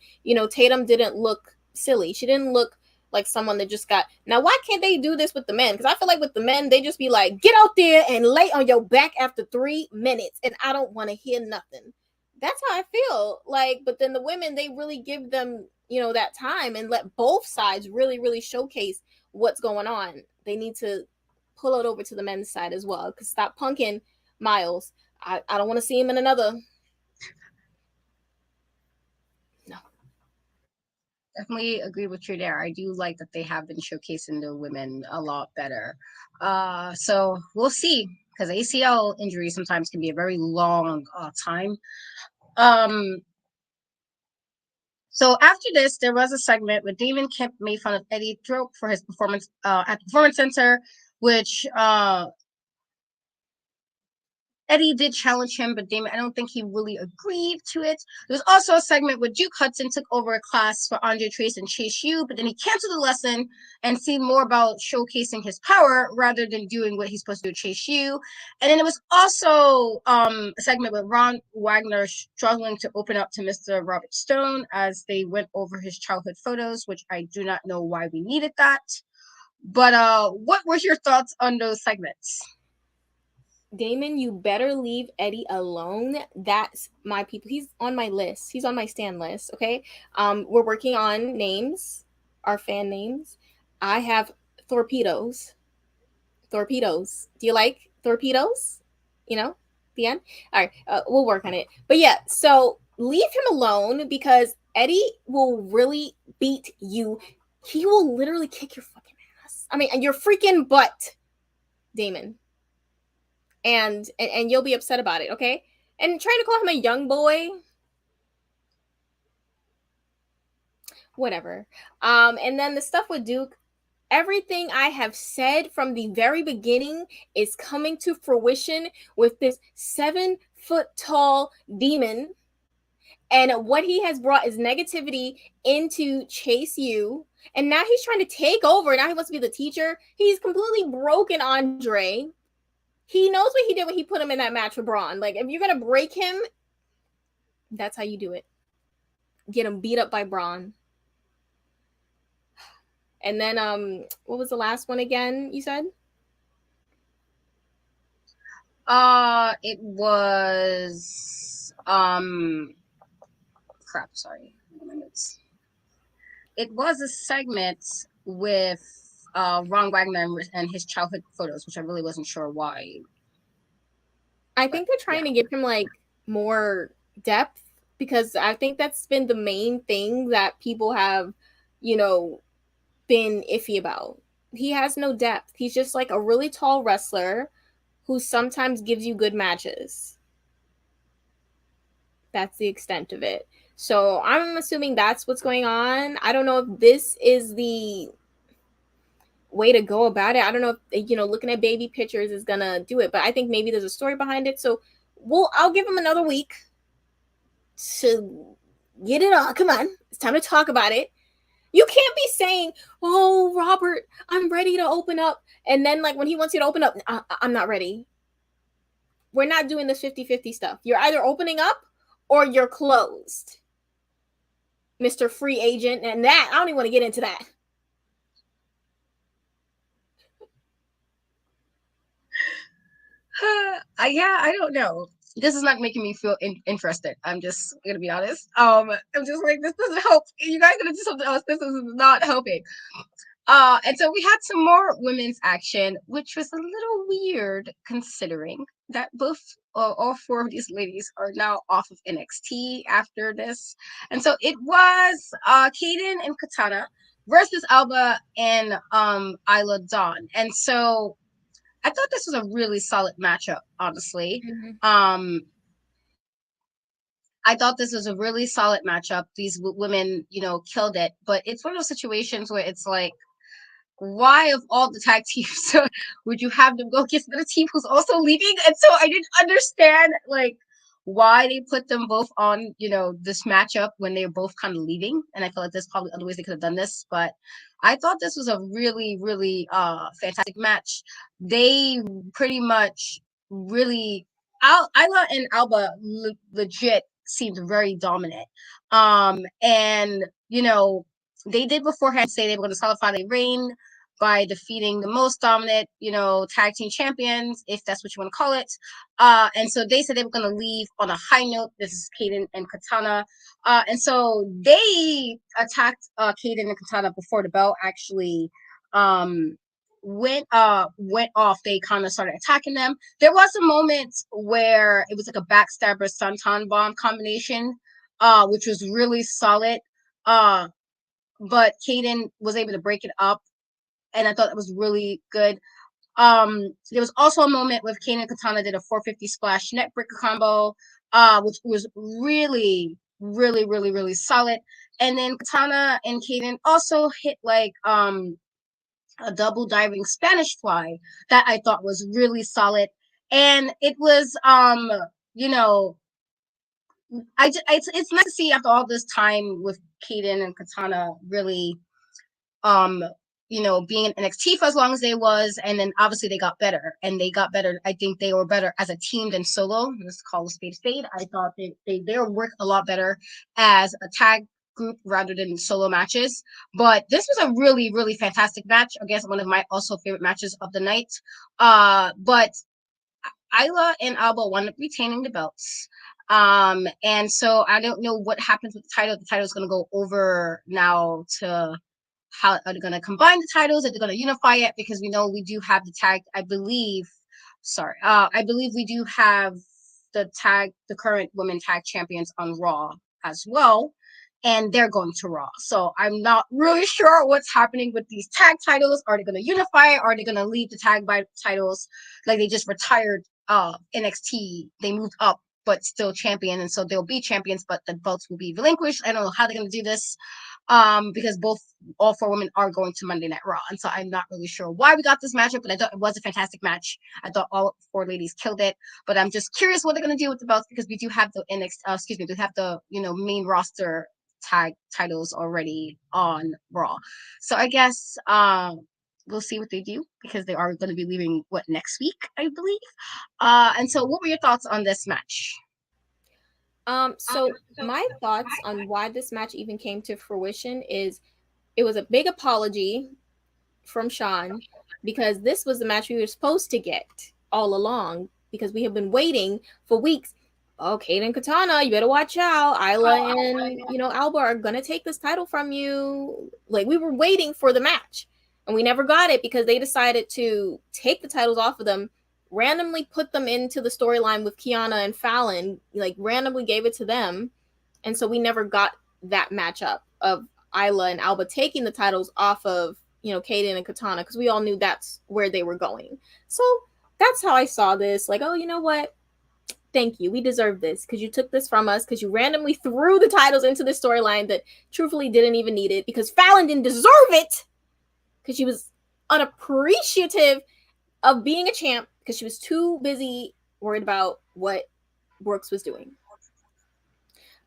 Tatum didn't look silly. She didn't look like someone that just got. Now, why can't they do this with the men? Because I feel like with the men, they just be like, get out there and lay on your back after 3 minutes. And I don't want to hear nothing. That's how I feel. Like, but then the women, they really give them, that time and let both sides really, really showcase what's going on. They need to pull it over to the men's side as well. Because stop punking Miles. I don't want to see him in another. No. Definitely agree with you there. I do like that they have been showcasing the women a lot better. So we'll see, because ACL injuries sometimes can be a very long time. So after this, there was a segment where Damon Kemp made fun of Eddie Thrope for his performance at the Performance Center, which Eddie did challenge him, but Damon, I don't think he really agreed to it. There was also a segment where Duke Hudson took over a class for Andre Trace and Chase U, but then he canceled the lesson and seemed more about showcasing his power rather than doing what he's supposed to do with Chase U. And then there was also a segment with Ron Wagner struggling to open up to Mr. Robert Stone as they went over his childhood photos, which I do not know why we needed that. But what were your thoughts on those segments? Damon, you better leave Eddie alone. That's my people. He's on my list. He's on my stand list. Okay. We're working on names, our fan names. I have torpedoes. Torpedoes. Do you like torpedoes? The end. All right. We'll work on it. But yeah, so leave him alone because Eddie will really beat you. He will literally kick your fucking ass. I mean, and your freaking butt, Damon. And you'll be upset about it, okay? And trying to call him a young boy. Whatever. And then the stuff with Duke, everything I have said from the very beginning is coming to fruition with this 7-foot tall demon. And what he has brought is negativity into Chase U. And now he's trying to take over. Now he wants to be the teacher. He's completely broken Andre. He knows what he did when he put him in that match with Bron. Like, if you're going to break him, that's how you do it. Get him beat up by Bron. And then, what was the last one again, you said? It was, crap, sorry. It was a segment with Ron Wagner and his childhood photos, which I really wasn't sure why. I think they're trying to give him, like, more depth, because I think that's been the main thing that people have, you know, been iffy about. He has no depth. He's just like a really tall wrestler who sometimes gives you good matches. That's the extent of it. So I'm assuming that's what's going on. I don't know if this is the way to go about it. I don't know if, you know, looking at baby pictures is gonna do it, but I think maybe there's a story behind it. So I'll give him another week to get it on. Come on, it's time to talk about it. You can't be saying, "Oh, Robert, I'm ready to open up," and then, like, when he wants you to open up, I'm not ready. We're not doing this 50-50 stuff. You're either opening up or you're closed, Mr. Free Agent. And that, I don't even want to get into that. Yeah, I don't know. This is not making me feel interested. I'm just gonna be honest. I'm just like, this doesn't help. You guys gonna do something else. This is not helping. And so we had some more women's action, which was a little weird considering that both all four of these ladies are now off of NXT after this. And so it was Kaden and Katana versus Alba and Isla Dawn. And so I thought this was a really solid matchup, honestly. Mm-hmm. I thought this was a really solid matchup. These women, you know, killed it. But it's one of those situations where it's like, why of all the tag teams would you have them go against another team who's also leaving? And so I didn't understand, like, why they put them both on, you know, this matchup when they're both kind of leaving. And I feel like there's probably other ways they could have done this, but I thought this was a really, really fantastic match. They pretty much really, Isla and Alba legit seemed very dominant. And, you know, they did beforehand say they were going to solidify their reign by defeating the most dominant, you know, tag team champions, if that's what you want to call it. And so they said they were going to leave on a high note. This is Kaden and Katana. And so they attacked Kaden and Katana before the bell actually went off. They kind of started attacking them. There was a moment where it was like a backstabber Santon bomb combination, which was really solid. But Kaden was able to break it up, and I thought that was really good. There was also a moment with Kaden and Katana did a 450 splash neck breaker combo, which was really, really, really, really solid. And then Katana and Kaden also hit like a double diving Spanish fly that I thought was really solid. And it was you know, it's nice to see after all this time with Kaden and Katana really you know, being in NXT for as long as they was, and then obviously they got better, and they got better. I think they were better as a team than solo. Let's call a spade. I thought they work a lot better as a tag group rather than solo matches. But this was a really, really fantastic match. I guess one of my also favorite matches of the night. But Isla and Alba wound up retaining the belts. And so I don't know what happens with the title. The title is going to go over now to how are they going to combine the titles? Are they going to unify it? Because we know we do have the tag, I believe we do have the current women tag champions on Raw as well. And they're going to Raw. So I'm not really sure what's happening with these tag titles. Are they going to unify? Are they going to leave the tag by titles? Like they just retired NXT. They moved up but still champion, and so they'll be champions, but the belts will be relinquished. I don't know how they're gonna do this, because all 4 women are going to Monday Night Raw, and so I'm not really sure why we got this matchup, but I thought it was a fantastic match. I thought all 4 ladies killed it, but I'm just curious what they're gonna do with the belts, because we do have the we have the main roster tag titles already on Raw, so I guess we'll see what they do, because they are going to be leaving next week, I believe. And so what were your thoughts on this match? So my thoughts on why this match even came to fruition is it was a big apology from Sean, because this was the match we were supposed to get all along, because we have been waiting for weeks. Oh, Kate and Katana, you better watch out. Isla and Alba are gonna take this title from you. Like, we were waiting for the match, and we never got it because they decided to take the titles off of them, randomly put them into the storyline with Kiana and Fallon, like randomly gave it to them, and so we never got that matchup of Isla and Alba taking the titles off of Kaden and Katana, because we all knew that's where they were going. So that's how I saw this. Like, oh, you know what? Thank you. We deserve this, because you took this from us, because you randomly threw the titles into the storyline that truthfully didn't even need it, because Fallon didn't deserve it, because she was unappreciative of being a champ, because she was too busy worried about what Brooks was doing.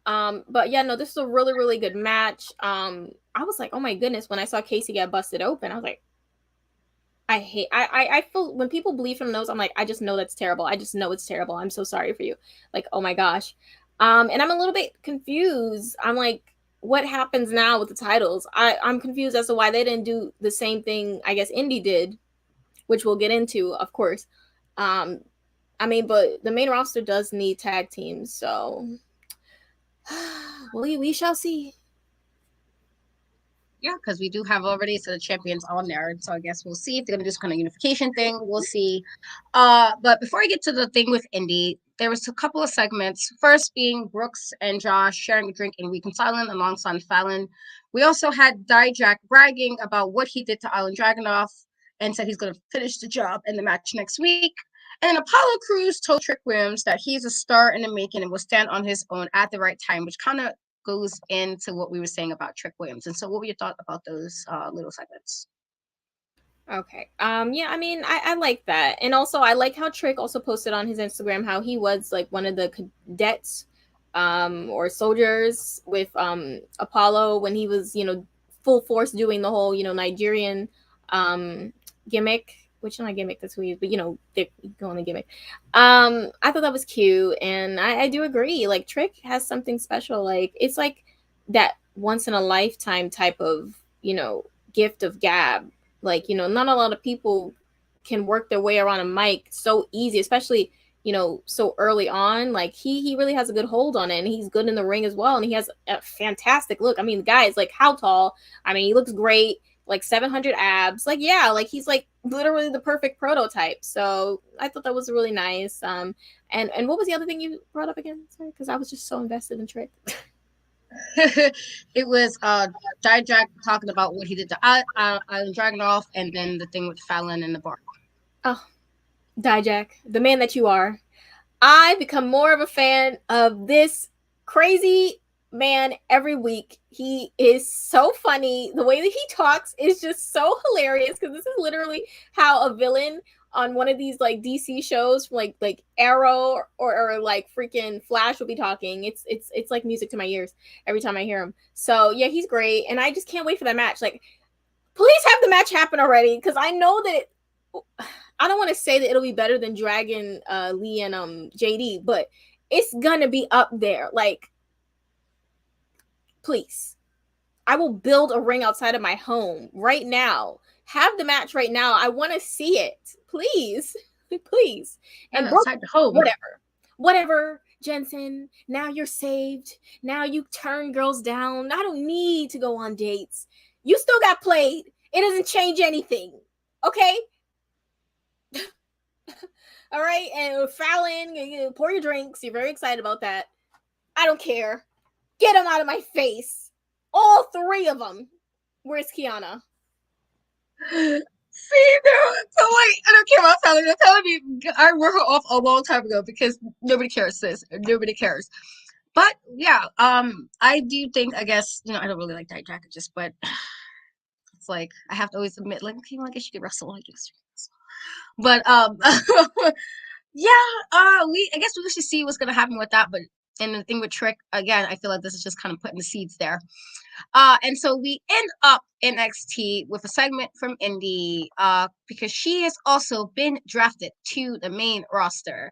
But yeah, no, this is a really, really good match. I was like, oh my goodness, when I saw Casey get busted open, I was like, I feel when people bleed from the nose, I'm like, I just know that's terrible. I just know it's terrible. I'm so sorry for you. Like, oh my gosh. And I'm a little bit confused. I'm like, what happens now with the titles? I'm confused as to why they didn't do the same thing, I guess, Indi did, which we'll get into, of course. I mean, but the main roster does need tag teams, so we shall see. Yeah, because we do have already the champions on there, so I guess we'll see if they're gonna do some kind of unification thing. We'll see. But before I get to the thing with Indi, there was a couple of segments. First being Brooks and Josh sharing a drink and reconciling alongside Fallon. We also had Dijak bragging about what he did to Island Dragunov and said he's gonna finish the job in the match next week. And then Apollo Crews told Trick Williams that he's a star in the making and will stand on his own at the right time, which kind of goes into what we were saying about Trick Williams. And so what were your thoughts about those little segments? Okay. Yeah, I mean, I like that. And also I like how Trick also posted on his Instagram how he was like one of the cadets or soldiers with Apollo when he was, full force doing the whole, Nigerian gimmick, which not gimmick, that's who he is, but they go on the gimmick. I thought that was cute, and I do agree. Like, Trick has something special. Like, it's like that once in a lifetime type of gift of gab. Like, not a lot of people can work their way around a mic so easy, especially so early on. Like, he really has a good hold on it, and he's good in the ring as well, and he has a fantastic look. I mean, the guy is like, how tall? I mean, he looks great. Like 700 abs. Like, yeah, like he's like literally the perfect prototype. So I thought that was really nice. And what was the other thing you brought up again? Sorry, because I was just so invested in Trick. It was Dijak talking about what he did to Dragunov, and then the thing with Fallon in the bar. Oh, Dijak, the man that you are. I become more of a fan of this crazy man every week. He is so funny. The way that he talks is just so hilarious, because this is literally how a villain on one of these like DC shows from like Arrow or like freaking Flash will be talking. It's like music to my ears every time I hear him. So yeah, he's great, and I just can't wait for that match. Like, please have the match happen already, because I know that I don't want to say that it'll be better than Dragon Lee and JD, but it's gonna be up there. Like, please, I will build a ring outside of my home right now. Have the match right now. I want to see it. Please. Please. And outside the home. Whatever. Jensen, now you're saved. Now you turn girls down. I don't need to go on dates. You still got played. It doesn't change anything. Okay? All right? And Fallon, pour your drinks. You're very excited about that. I don't care. Get them out of my face. All 3 of them. Where's Kiana? See, no. So like, I don't care about Tyler. They're telling me I wrote her off a long time ago because nobody cares, sis. Nobody cares. But yeah, I do think, I guess, I don't really like that jacket, but it's like I have to always admit, like, okay, well, I guess you could wrestle, I guess. But yeah, I guess we should see what's gonna happen with that. But and the thing with Trick, again, I feel like this is just kind of putting the seeds there. And so we end up in NXT with a segment from Indi, because she has also been drafted to the main roster.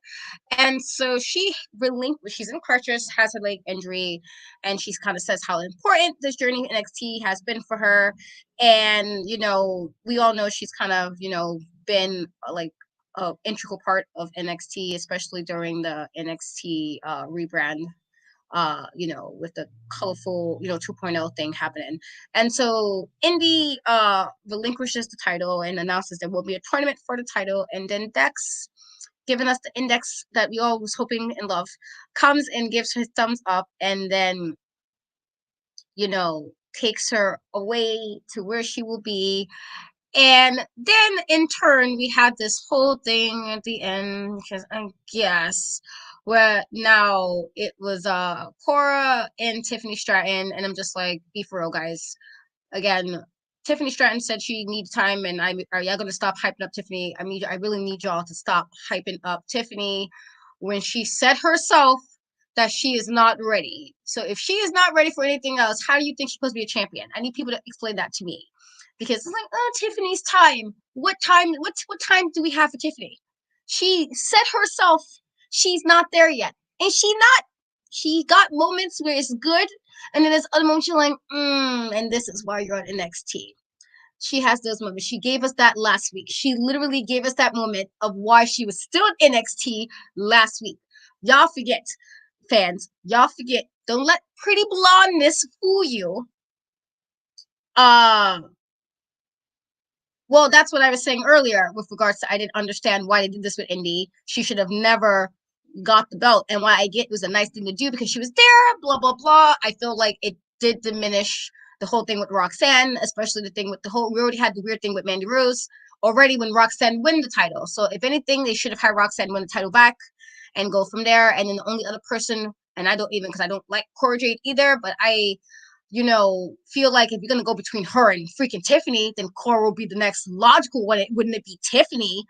And so she's in crutches, has her leg injury, and she's kind of says how important this journey in NXT has been for her. And, we all know she's kind of, been like an integral part of NXT, especially during the NXT rebrand, with the colorful, 2.0 thing happening. And so Indi relinquishes the title and announces there will be a tournament for the title. And then Dex, giving us the index that we all was hoping and love, comes and gives her thumbs up and then, takes her away to where she will be. And then in turn, we had this whole thing at the end, because I guess where now it was Cora and Tiffany Stratton, and I'm just like, be for real, guys. Again, Tiffany Stratton said she needs time, and are y'all gonna stop hyping up Tiffany? I really need y'all to stop hyping up Tiffany when she said herself that she is not ready. So if she is not ready for anything else, how do you think she's supposed to be a champion? I need people to explain that to me. Because it's like, oh, Tiffany's time. What time? What time do we have for Tiffany? She said herself she's not there yet. And she got moments where it's good, and then there's other moments you're like, and this is why you're on NXT. She has those moments. She gave us that last week. She literally gave us that moment of why she was still in NXT last week. Y'all forget, fans. Y'all forget. Don't let pretty blondness fool you. Well, that's what I was saying earlier with regards to I didn't understand why they did this with Indi. She should have never got the belt. And why I get it was a nice thing to do because she was there, blah, blah, blah. I feel like it did diminish the whole thing with Roxanne, especially the thing with we already had the weird thing with Mandy Rose already when Roxanne won the title. So if anything, they should have had Roxanne win the title back and go from there. And then the only other person, and I don't even, because I don't like Cora Jade either, but I feel like if you're going to go between her and freaking Tiffany, then Cora will be the next logical one. Wouldn't it be Tiffany?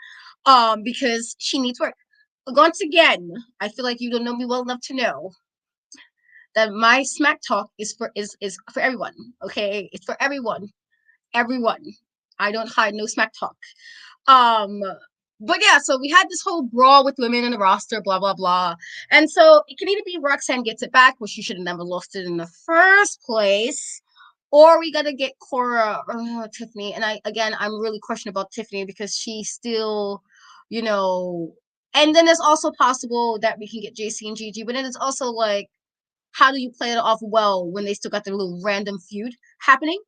Because she needs work. But once again, I feel like you don't know me well enough to know that my smack talk is for everyone. Okay, it's for everyone. Everyone. I don't hide no smack talk. But yeah, so we had this whole brawl with women in the roster, blah, blah, blah. And so it can either be Roxanne gets it back, which she should have never lost it in the first place, or we got to get Cora or Tiffany. And I'm really questioning about Tiffany because she's still, and then it's also possible that we can get Jacy and Gigi, but then it's also like, how do you play it off well when they still got their little random feud happening?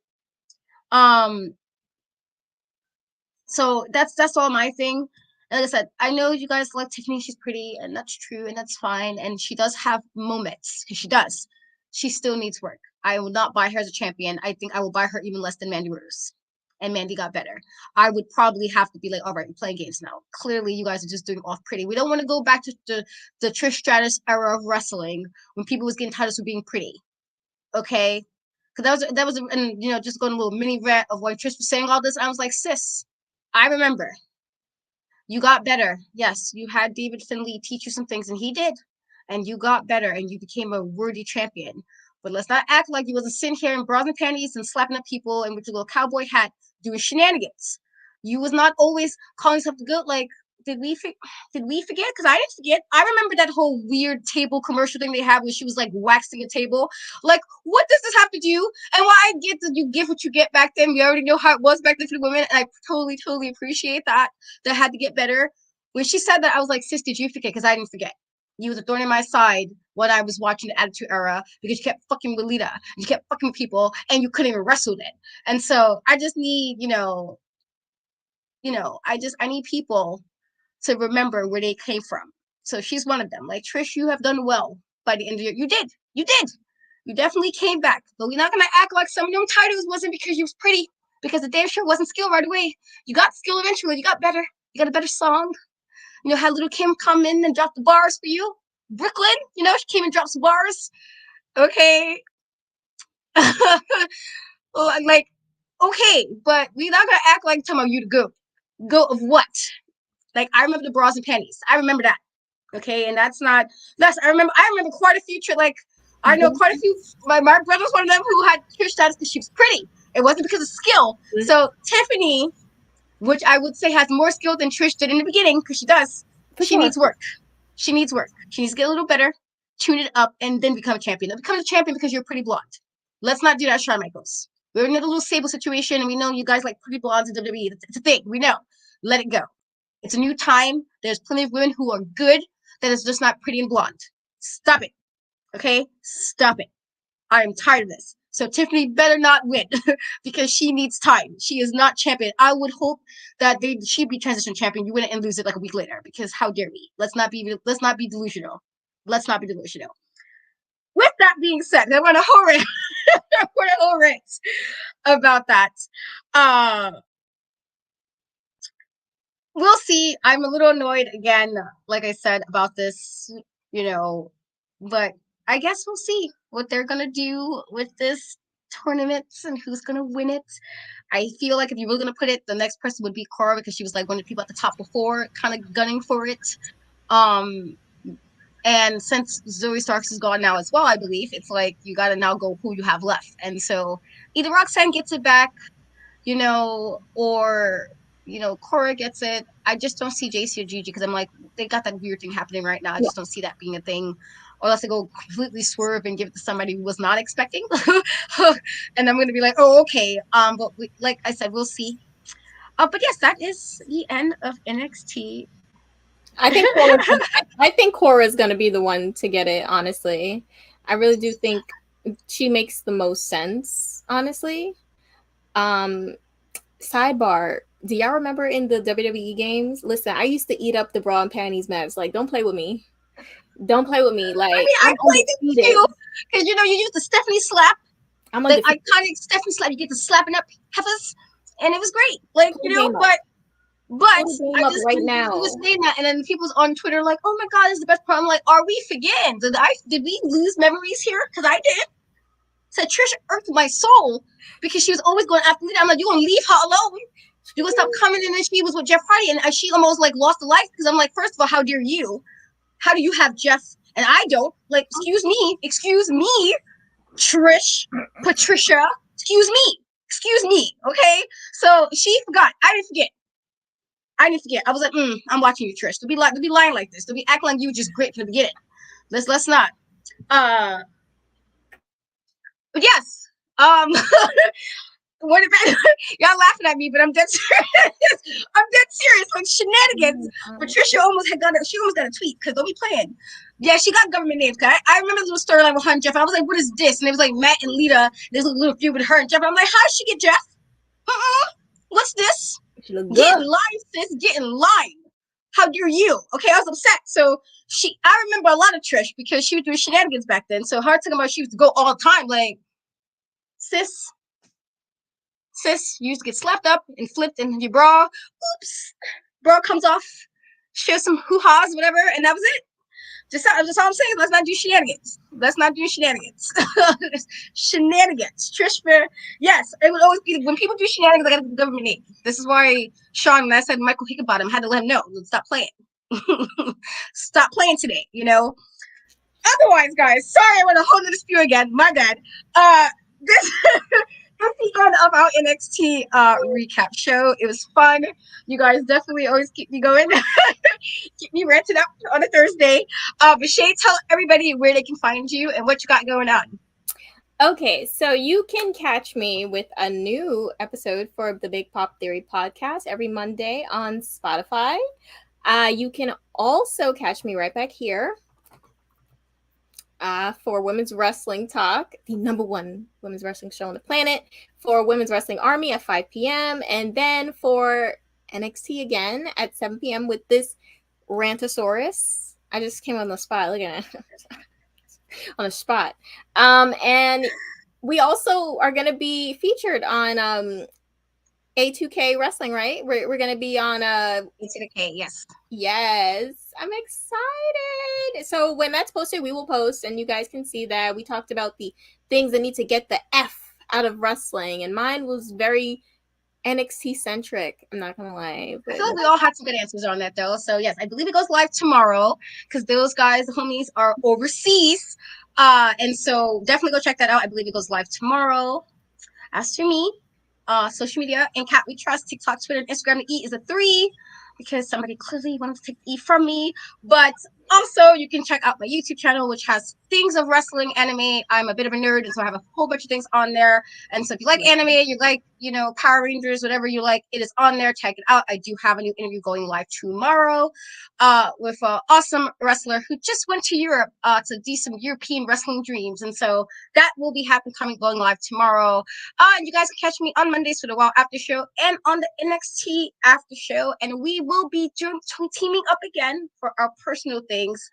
So that's all my thing. And like I said, I know you guys like Tiffany. She's pretty, and that's true, and that's fine. And she does have moments, because she does. She still needs work. I will not buy her as a champion. I think I will buy her even less than Mandy Rose. And Mandy got better. I would probably have to be like, all right, we're playing games now. Clearly, you guys are just doing off pretty. We don't want to go back to the Trish Stratus era of wrestling when people was getting titles for being pretty. Okay? Because that was, and just going a little mini rant of when Trish was saying all this. I was like, sis, I remember. You got better. Yes, you had David Finlay teach you some things, and he did. And you got better, and you became a worthy champion. But let's not act like you wasn't sitting here in bras and panties and slapping up people and with your little cowboy hat doing shenanigans. You was not always calling yourself the goat. Like, did we forget? Because I didn't forget. I remember that whole weird table commercial thing they had where she was like waxing a table. Like, what does this have to do? And why I get that you get what you get back then. We already know how it was back then for the women. And I totally, totally appreciate that. That had to get better. When she said that, I was like, sis, did you forget? Because I didn't forget. You was a thorn in my side when I was watching the Attitude Era because you kept fucking with Lita. You kept fucking people and you couldn't even wrestle it. And so I just need, I need people to remember where they came from. So she's one of them. Like, Trish, you have done well by the end of the year. You did. You definitely came back. But we're not going to act like some of them titles wasn't because you was pretty. because the damn sure wasn't skill right away. You got skill eventually. You got better. You got a better song. Had little Kim come in and drop the bars for you. Brooklyn, she came and dropped some bars. Okay. Like, okay, but we're not gonna act like talking about you to go. Go of what? Like, I remember the bras and panties. I remember that. Okay, and I remember quite a few I know quite a few. My brother's one of them who had Trish status because she was pretty. It wasn't because of skill. So Tiffany, which I would say has more skill than Trish did in the beginning, because she does. She needs work. She needs work. She needs to get a little better, tune it up, and then become a champion. Don't become a champion because you're pretty blonde. Let's not do that, Shawn Michaels. We're in a little Sable situation, and we know you guys like pretty blondes in WWE. It's a thing. We know. Let it go. It's a new time. There's plenty of women who are good that is just not pretty and blonde. Stop it. Okay? Stop it. I am tired of this. So Tiffany better not win because she needs time. She is not champion. I would hope that she'd be transition champion. You win it and lose it like a week later, because how dare we? Let's not be delusional. Let's not be delusional. With that being said, I want to whole rant about that. We'll see. I'm a little annoyed again, like I said, about this, but I guess we'll see what they're going to do with this tournament and who's going to win it. I feel like if you were going to put it, the next person would be Cora, because she was like one of the people at the top before, kind of gunning for it. And since Zoe Starks is gone now as well, I believe, it's like you got to now go who you have left. And so either Roxanne gets it back, or Cora gets it. I just don't see Jacy or Gigi, because I'm like, they got that weird thing happening right now. I just don't see that being a thing. Or unless they go completely swerve and give it to somebody who was not expecting. And I'm going to be like, oh, okay. But like I said, we'll see. But yes, that is the end of NXT. I think Cora's going to be the one to get it, honestly. I really do think she makes the most sense, honestly. Sidebar, do y'all remember in the WWE games? Listen, I used to eat up the bra and panties match. Like, don't play with me. Don't play with me. Like, I played it too, because you use the Stephanie slap. I'm the iconic Stephanie slap. You get to slapping up heifers, and it was great. Like, but I just right now. He was saying that, and then people's on Twitter like, "Oh my God, this is the best part." I'm like, "Are we forgetting? Did we lose memories here? Because I did." So Trisha irked my soul because she was always going after me. I'm like, "You gonna leave her alone? You gonna stop coming?" And then she was with Jeff Hardy, and she almost like lost a life, because I'm like, first of all, how dare you? How do you have Jeff and I don't? Like, excuse me, Trish, Patricia, excuse me, okay? So she forgot. I didn't forget. I was like, I'm watching you, Trish. To be lying like this. To be acting like you were just great from the beginning. Let's not. But yes. What about y'all laughing at me? But I'm dead serious. I'm dead serious. Like, shenanigans. Patricia almost got a tweet, because don't be playing. Yeah, she got government names. I remember the little storyline with her and Jeff. I was like, what is this? And it was like Matt and Lita. There's a little feud with her and Jeff. I'm like, how did she get Jeff? What's this? Get in line, sis. Get in line. How dare you? Okay, I was upset. So I remember a lot of Trish because she was doing shenanigans back then. So her talking about she used to go all the time. Like, sis, you used to get slapped up and flipped in your bra. Oops. Bra comes off. Show some hoo-has, whatever, and that was it. Just all I'm saying. Let's not do shenanigans. Shenanigans. Trish Fair. Yes, it would always be when people do shenanigans, I got a government name. This is why Sean, when I said Michael Hickenbottom, had to let him know. Stop playing. Stop playing today, Otherwise, guys, sorry, I went a whole nother spew again. My bad. This is the end of our NXT recap show. It was fun. You guys definitely always keep me going. Keep me ranting up on a Thursday. But Shay, tell everybody where they can find you and what you got going on. Okay, so you can catch me with a new episode for the Big Pop Theory podcast every Monday on Spotify. You can also catch me right back here for Women's Wrestling Talk, the #1 women's wrestling show on the planet, for Women's Wrestling Army at 5 p.m. And then for NXT again at 7 p.m. with this Rantosaurus. I just came on the spot. Look at it. On the spot. And we also are going to be featured on A2K Wrestling, right? We're gonna be on Into the K, yes. Yes, I'm excited. So when that's posted, we will post, and you guys can see that we talked about the things that need to get the F out of wrestling, and mine was very NXT centric. I'm not gonna lie. I feel like we all had some good answers on that though. So yes, I believe it goes live tomorrow because those guys, the homies, are overseas. And so definitely go check that out. I believe it goes live tomorrow. As for me, social media and Cat We Trust, TikTok, Twitter, and Instagram. The E is a 3 because somebody clearly wanted to take E from me. But also, you can check out my YouTube channel, which has things of wrestling, anime. I'm a bit of a nerd, and so I have a whole bunch of things on there. And so if you like anime, you like, Power Rangers, whatever you like, it is on there. Check it out. I do have a new interview going live tomorrow with an awesome wrestler who just went to Europe to do some European wrestling dreams. And so that will be going live tomorrow. And you guys can catch me on Mondays for the WoW After Show and on the NXT After Show. And we will be teaming up again for our personal things.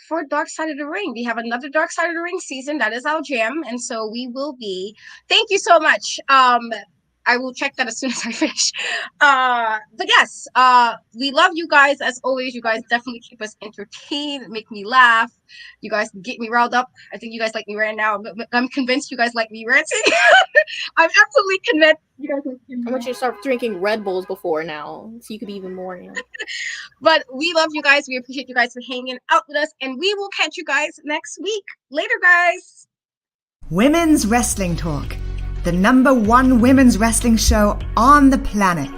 For Dark Side of the Ring. We have another Dark Side of the Ring season. That is our jam. And so we will be. Thank you so much. I will check that as soon as I finish. But yes, we love you guys as always. You guys definitely keep us entertained, make me laugh. You guys get me riled up. I think you guys like me right now. I'm convinced you guys like me ranting. I'm absolutely convinced you guys like me. I want you to start drinking Red Bulls before now, so you could be even more. But we love you guys. We appreciate you guys for hanging out with us, and we will catch you guys next week. Later, guys. Women's Wrestling Talk, the #1 women's wrestling show on the planet.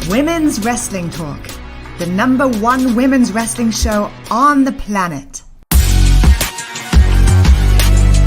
Women's Wrestling Talk, the #1 women's wrestling show on the planet.